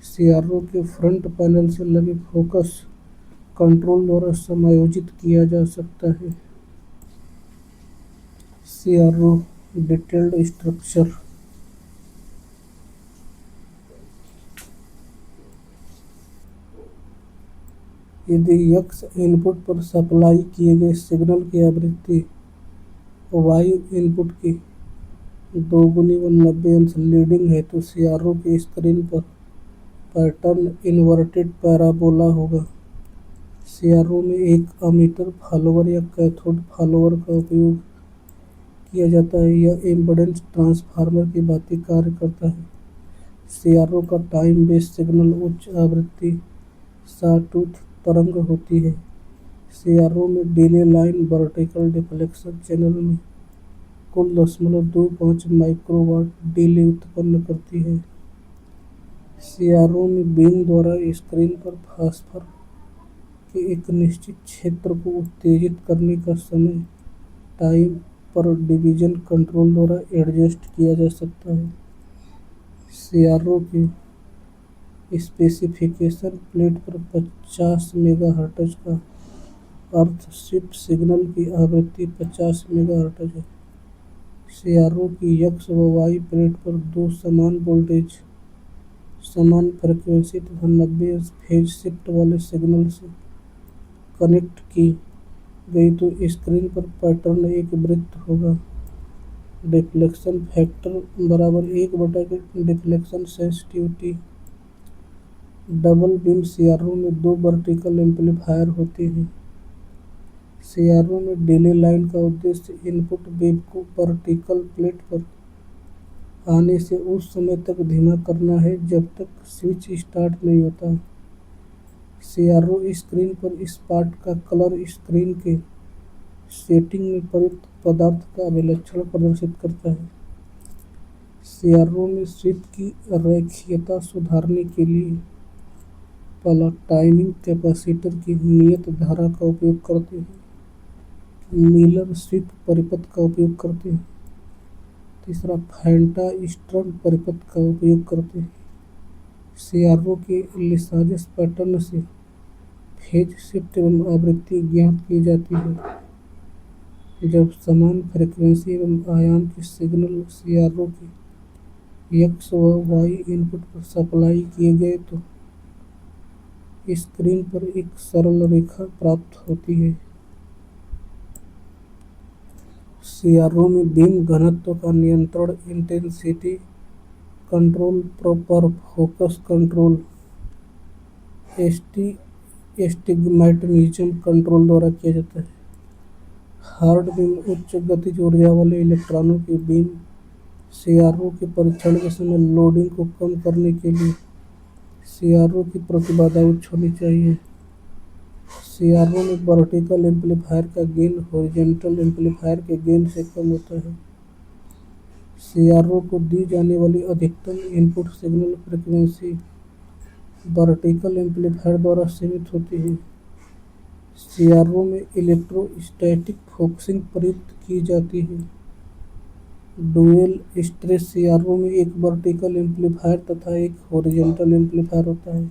[SPEAKER 1] सीआरओ के फ्रंट पैनल से लगे फोकस कंट्रोल द्वारा समायोजित किया जा सकता है। CRO detailed structure. यदि एक्स इनपुट पर सप्लाई किए गए सिग्नल की आवृत्ति वाई इनपुट की 2 गुनी व 90 अंश लीडिंग है तो सीआरओ की स्क्रीन पर पैटर्न इन्वर्टेड पैराबोला होगा। सीआरओ में एक अमीटर फॉलोअर या कैथोड फॉलोअर का उपयोग किया जाता है। यह इम्पीडेंस ट्रांसफार्मर की भांति कार्य करता है। सीआरओ का टाइम बेस सिग्नल उच्च आवृत्ति सॉटूथ तरंग होती है। सीआरओ में delay line vertical deflection channel में कुल 0.25 माइक्रोवाट डिले उत्पन्न करती है। सीआरओ में बीम द्वारा स्क्रीन पर फास्फर के एक निश्चित क्षेत्र को उत्तेजित करने का समय टाइम पर डिवीजन कंट्रोल द्वारा एडजस्ट किया जा सकता है। सीआरओ की स्पेसिफिकेशन प्लेट पर 50 मेगाहर्ट्ज का अर्थ शिफ्ट सिग्नल की आवृत्ति 50 मेगाहर्ट्ज है। सीआरओ की एक्स व वाई प्लेट पर 2 समान वोल्टेज समान फ्रीक्वेंसी तथा 90 फेज शिफ्ट वाले सिग्नल से कनेक्ट की गई तो स्क्रीन पर पैटर्न एक वृत्त होगा। डिफ्लेक्शन फैक्टर बराबर 1/के deflection sensitivity. Double beam CRO में 2 वर्टिकल एम्पलीफायर होते हैं। सीआरओ में डिले लाइन का उद्देश्य इनपुट वेव को वर्टिकल प्लेट पर आने से उस समय तक धीमा करना है जब तक स्विच स्टार्ट नहीं होता। सीआरओ स्क्रीन पर इस पार्ट का कलर स्क्रीन के सेटिंग में प्रयुक्त पदार्थ का अभिलक्षण प्रदर्शित करता है। सीआरओ में स्विच की रैखिकता सुधारने के लिए पहला टाइमिंग कैपेसिटर की नियत धारा का उपयोग करते हैं। मिलर स्विच परिपथ का उपयोग करते हैं। तीसरा फैंटा स्ट्रम परिपथ का उपयोग करते हैं। सीआरओ के लिसाजस पैटर्न से फेज शिफ्ट एवं आवृत्ति ज्ञात की जाती है। जब समान फ्रीक्वेंसी एवं आयाम के सिग्नल सीआरओ के एक्स व वाई इनपुट पर सप्लाई किए गए तो स्क्रीन पर एक सरल रेखा प्राप्त होती है। सीआरओ में बीम घनत्व का नियंत्रण intensity control proper focus control astigmatism control द्वारा किया जाता है। हार्ड बीम उच्च गतिज ऊर्जा वाले इलेक्ट्रॉनों के बीम सीआरओ के परीक्षण के समय लोडिंग को कम करने के लिए सीआरओ की प्रतिबाधा उच्च होनी चाहिए। सीआरओ में वर्टिकल एम्पलीफायर का गेन हॉरिजॉन्टल एम्पलीफायर के गेन से कम होता है। सीआरओ को दी जाने वाली अधिकतम input signal frequency vertical amplifier द्वारा सीमित होती है। सीआरओ में इलेक्ट्रोस्टैटिक फोकसिंग प्रयुक्त की जाती है। डुअल स्टेज सीआरओ में एक वर्टिकल एम्पलीफायर तथा एक हॉरिजॉन्टल एम्पलीफायर होता है।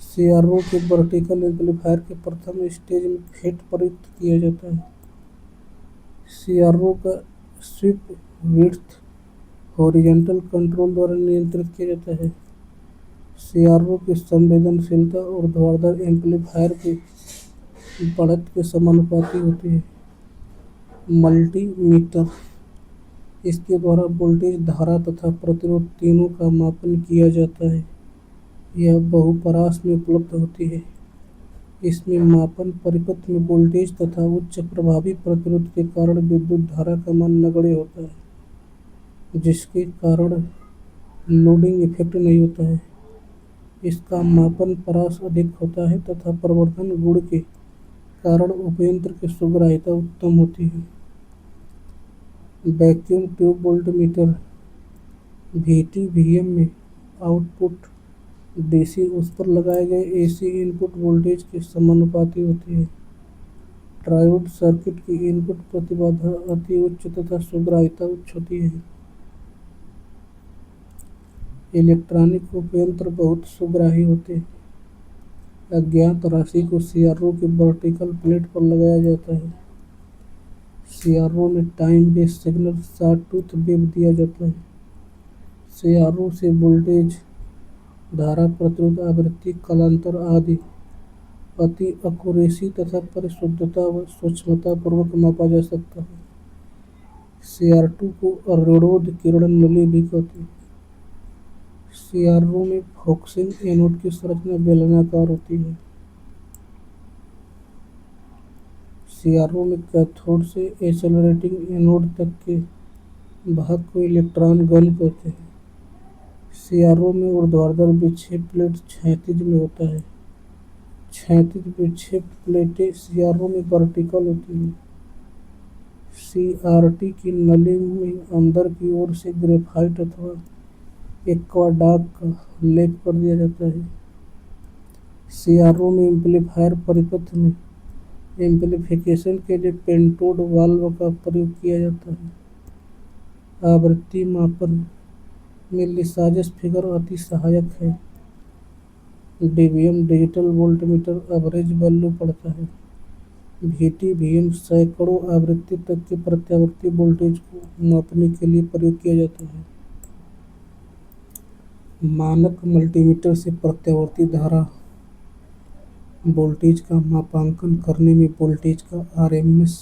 [SPEAKER 1] सीआरओ के वर्टिकल एम्पलीफायर के प्रथम स्टेज में फेट प्रयुक्त किया जाता है। सीआरओ का स्वीप विड्थ हॉरिजॉन्टल कंट्रोल द्वारा नियंत्रित किया जाता है। सीआरओ की संवेदनशीलता ऊर्ध्वाधर एम्पलीफायर के बढ़त के समानुपाती होती है। मल्टीमीटर इसके द्वारा वोल्टेज धारा तथा प्रतिरोध तीनों का मापन किया जाता है। यह बहुपरास में उपलब्ध होती है। इसमें मापन परिपथ में वोल्टेज तथा उच्च प्रभावी प्रतिरोध के कारण विद्युत धारा का मान नगण्य होता है, जिसके कारण लोडिंग इफेक्ट नहीं होता है। इसका मापन परास अधिक होता है तथा प्रवर्धन गुण के कारण उपयंत्र की सुग्राह्यता उत्तम होती है। वैक्यूम ट्यूब वोल्टमीटर VTVM में आउटपुट डीसी उस पर लगाए गए एसी इनपुट वोल्टेज के समानुपाती होती है। ट्रायोड सर्किट की इनपुट प्रतिबाधा अति उच्च तथा सुग्राह्यता उच्च होती है। इलेक्ट्रॉनिक उपयंत्र बहुत सुग्राही होते हैं। अज्ञात राशि को सीआरओ के वर्टिकल प्लेट पर लगाया जाता है। सीआरओ में time base signal sawtooth wave दिया जाता है। सीआरओ से वोल्टेज धारा प्रतिरोध आवृत्ति कालांतर आदि अति एक्यूरेसी तथा परिशुद्धता व सूक्ष्मता पूर्वक मापा जा सकता है। CR2 को ऋणोद किरण नली भी कहते हैं। सीआरओ में फोकसिंग एनोड की संरचना बेलनाकार होती है। सीआरओ में कैथोड से एक्सेलरेटिंग एनोड तक के भाग को इलेक्ट्रॉन गन कहते हैं। सीआरओ में ऊर्ध्वाधर विक्षेप प्लेट क्षैतिज में होता है। क्षैतिज विक्षेप प्लेटें सीआरओ में वर्टिकल होती हैं। CRT की नली में अंदर की ओर से ग्रेफाइट अथवा एक्वाडार्क का लेप कर दिया जाता है। सीआरओ में एम्पलीफायर परिपथ में एम्पलीफिकेशन के लिए पेंटोड वाल्व का प्रयोग किया जाता है। आवृत्ति मापन में लिसाजस फिगर अति सहायक है। DVM digital voltmeter average value पढ़ता है। VTVM सैकड़ों आवृत्ति तक के प्रत्यावर्ती वोल्टेज को मापने के लिए प्रयोग किया जाता है। मानक मल्टीमीटर से प्रत्यावर्ती धारा वोल्टेज का मापांकन करने में वोल्टेज का आरएमएस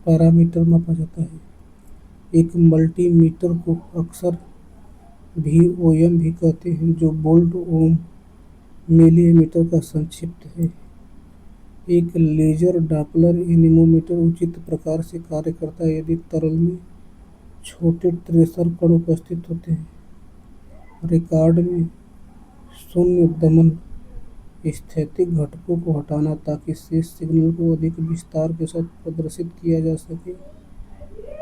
[SPEAKER 1] पैरामीटर मापा जाता है। एक मल्टीमीटर को अक्सर VOM भी कहते हैं, जो वोल्ट ओम मिलीमीटर का संक्षिप्त है। एक लेजर डॉपलर एनीमोमीटर उचित प्रकार से कार्य करता है यदि तरल में छोटे ट्रेसर कण उपस्थित होते हैं। रिकॉर्ड में शून्य दमन स्थैतिक घटकों को हटाना ताकि शेष सिग्नल को अधिक विस्तार के साथ प्रदर्शित किया जा सके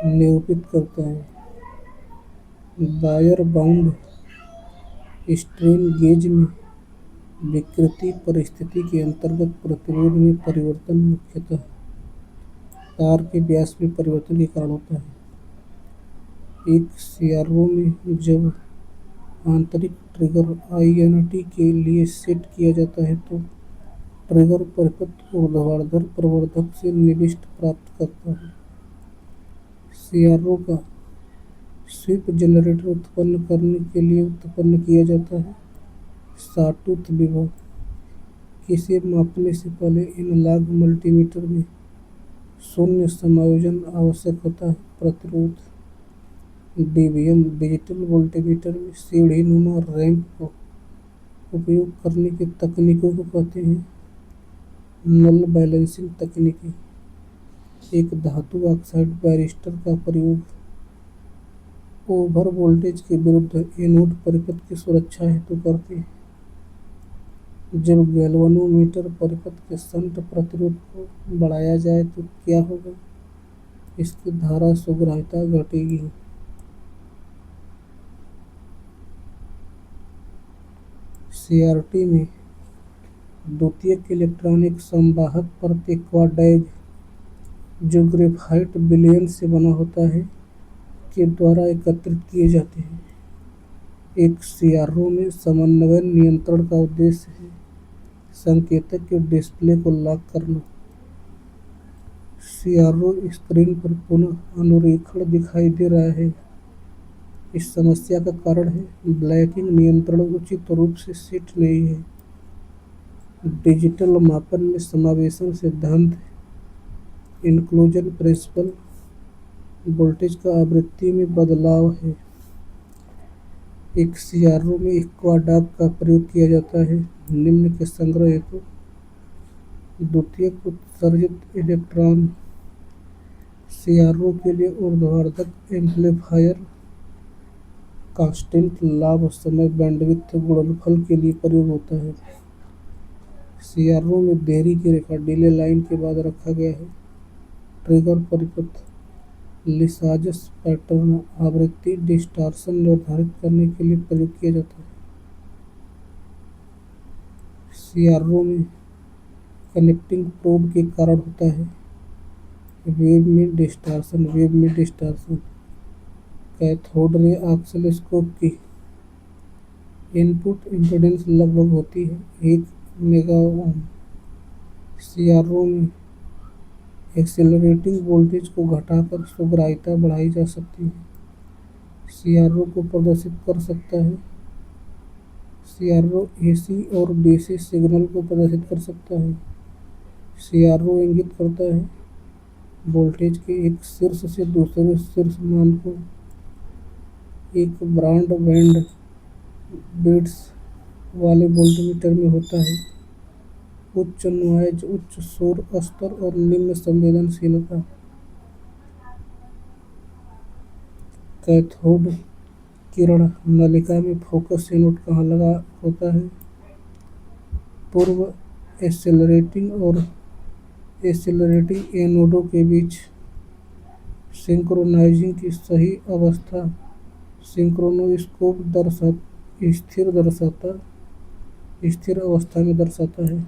[SPEAKER 1] निरूपित करता है। वायर बाउंड स्ट्रेन गेज में विकृति परिस्थिति के अंतर्गत प्रतिरोध में परिवर्तन मुख्यतः तार के व्यास में परिवर्तन के कारण होता है। एक CRO में जब आंतरिक ट्रिगर INT के लिए सेट किया जाता है तो ट्रिगर परिपथ ऊर्ध्वाधर प्रवर्धक से निविष्ट प्राप्त करता है। CRO का स्वीप जनरेटर उत्पन्न करने के लिए उत्पन्न किया जाता है। सॉटूथ विभव किसे मापने से पहले एनालॉग मल्टीमीटर में शून्य समायोजन आवश्यक होता है। प्रतिरोध DVM डिजिटल वोल्टमीटर में सीढ़ी नुमा रैंप को उपयोग करने की तकनीकों को कहते हैं नल बैलेंसिंग तकनीकी। एक धातु ऑक्साइड बैरिस्टर का प्रयोग ओवर वोल्टेज के विरुद्ध एनोड परिपथ की सुरक्षा हेतु करते हैं। जब गैल्वेनोमीटर परिपथ के शंट प्रतिरोध को बढ़ाया जाए तो क्या होगा? इसकी धारा सुग्राह्यता घटेगी। CRT में द्वितीयक इलेक्ट्रॉनिक संवाहक परत क्वाड जो ग्रेफाइट विलयन से बना होता है के द्वारा एकत्रित किए जाते हैं। एक CRO में समन्वय नियंत्रण का उद्देश्य है संकेतक के डिस्प्ले को लॉक करना। CRO स्क्रीन पर पुनः अनुरेखण दिखाई दे रहा है। इस समस्या का कारण है ब्लैकिंग नियंत्रण उचित रूप से सेट नहीं है। डिजिटल मापन में समावेशन सिद्धांत इंक्लूजन प्रिंसिपल वोल्टेज का आवृत्ति में बदलाव है। एक CRO में क्वाड का प्रयोग किया जाता है निम्न के संग्रह हेतु द्वितीयक उत्सर्जित इलेक्ट्रॉन। CRO के लिए ऊर्ध्वाधर एम्पलीफायर कांस्टेंट लाभ समय बैंडविड्थ गुणनफल के लिए प्रयोग होता है। CRO में देरी की रेखा डिले लाइन के बाद रखा गया है। ट्रिगर परिपथ लिसाजस पैटर्न आवृत्ति डिस्टॉर्शन निर्धारित करने के लिए प्रयोग किया जाता है। CRO में कनेक्टिंग प्रोब के कारण होता है वेव में डिस्टॉर्शन। कैथोड रे ऑसिलोस्कोप की इनपुट इम्पीडेंस लगभग होती है 1 मेगा ओम। CRO में एक्सेलरेटिंग वोल्टेज को घटाकर सुग्राह्यता बढ़ाई जा सकती है। CRO को प्रदर्शित कर सकता है। CRO AC और DC सिग्नल को प्रदर्शित कर सकता है। CRO इंगित करता है वोल्टेज के एक शीर्ष से दूसरे शीर्ष मान को। एक ब्रॉड बैंड बीट्स वाले वोल्टमीटर में होता है उच्च नॉइज, उच्च शोर स्तर और निम्न संवेदनशीलता। कैथोड किरण नलिका में फोकस एनोड कहाँ लगा होता है? पूर्व एक्सेलरेटिंग और एक्सेलरेटिंग एनोडों के बीच सिंक्रोनाइजिंग की सही अवस्था सिंक्रोनोस्कोप स्थिर अवस्था में दर्शाता है।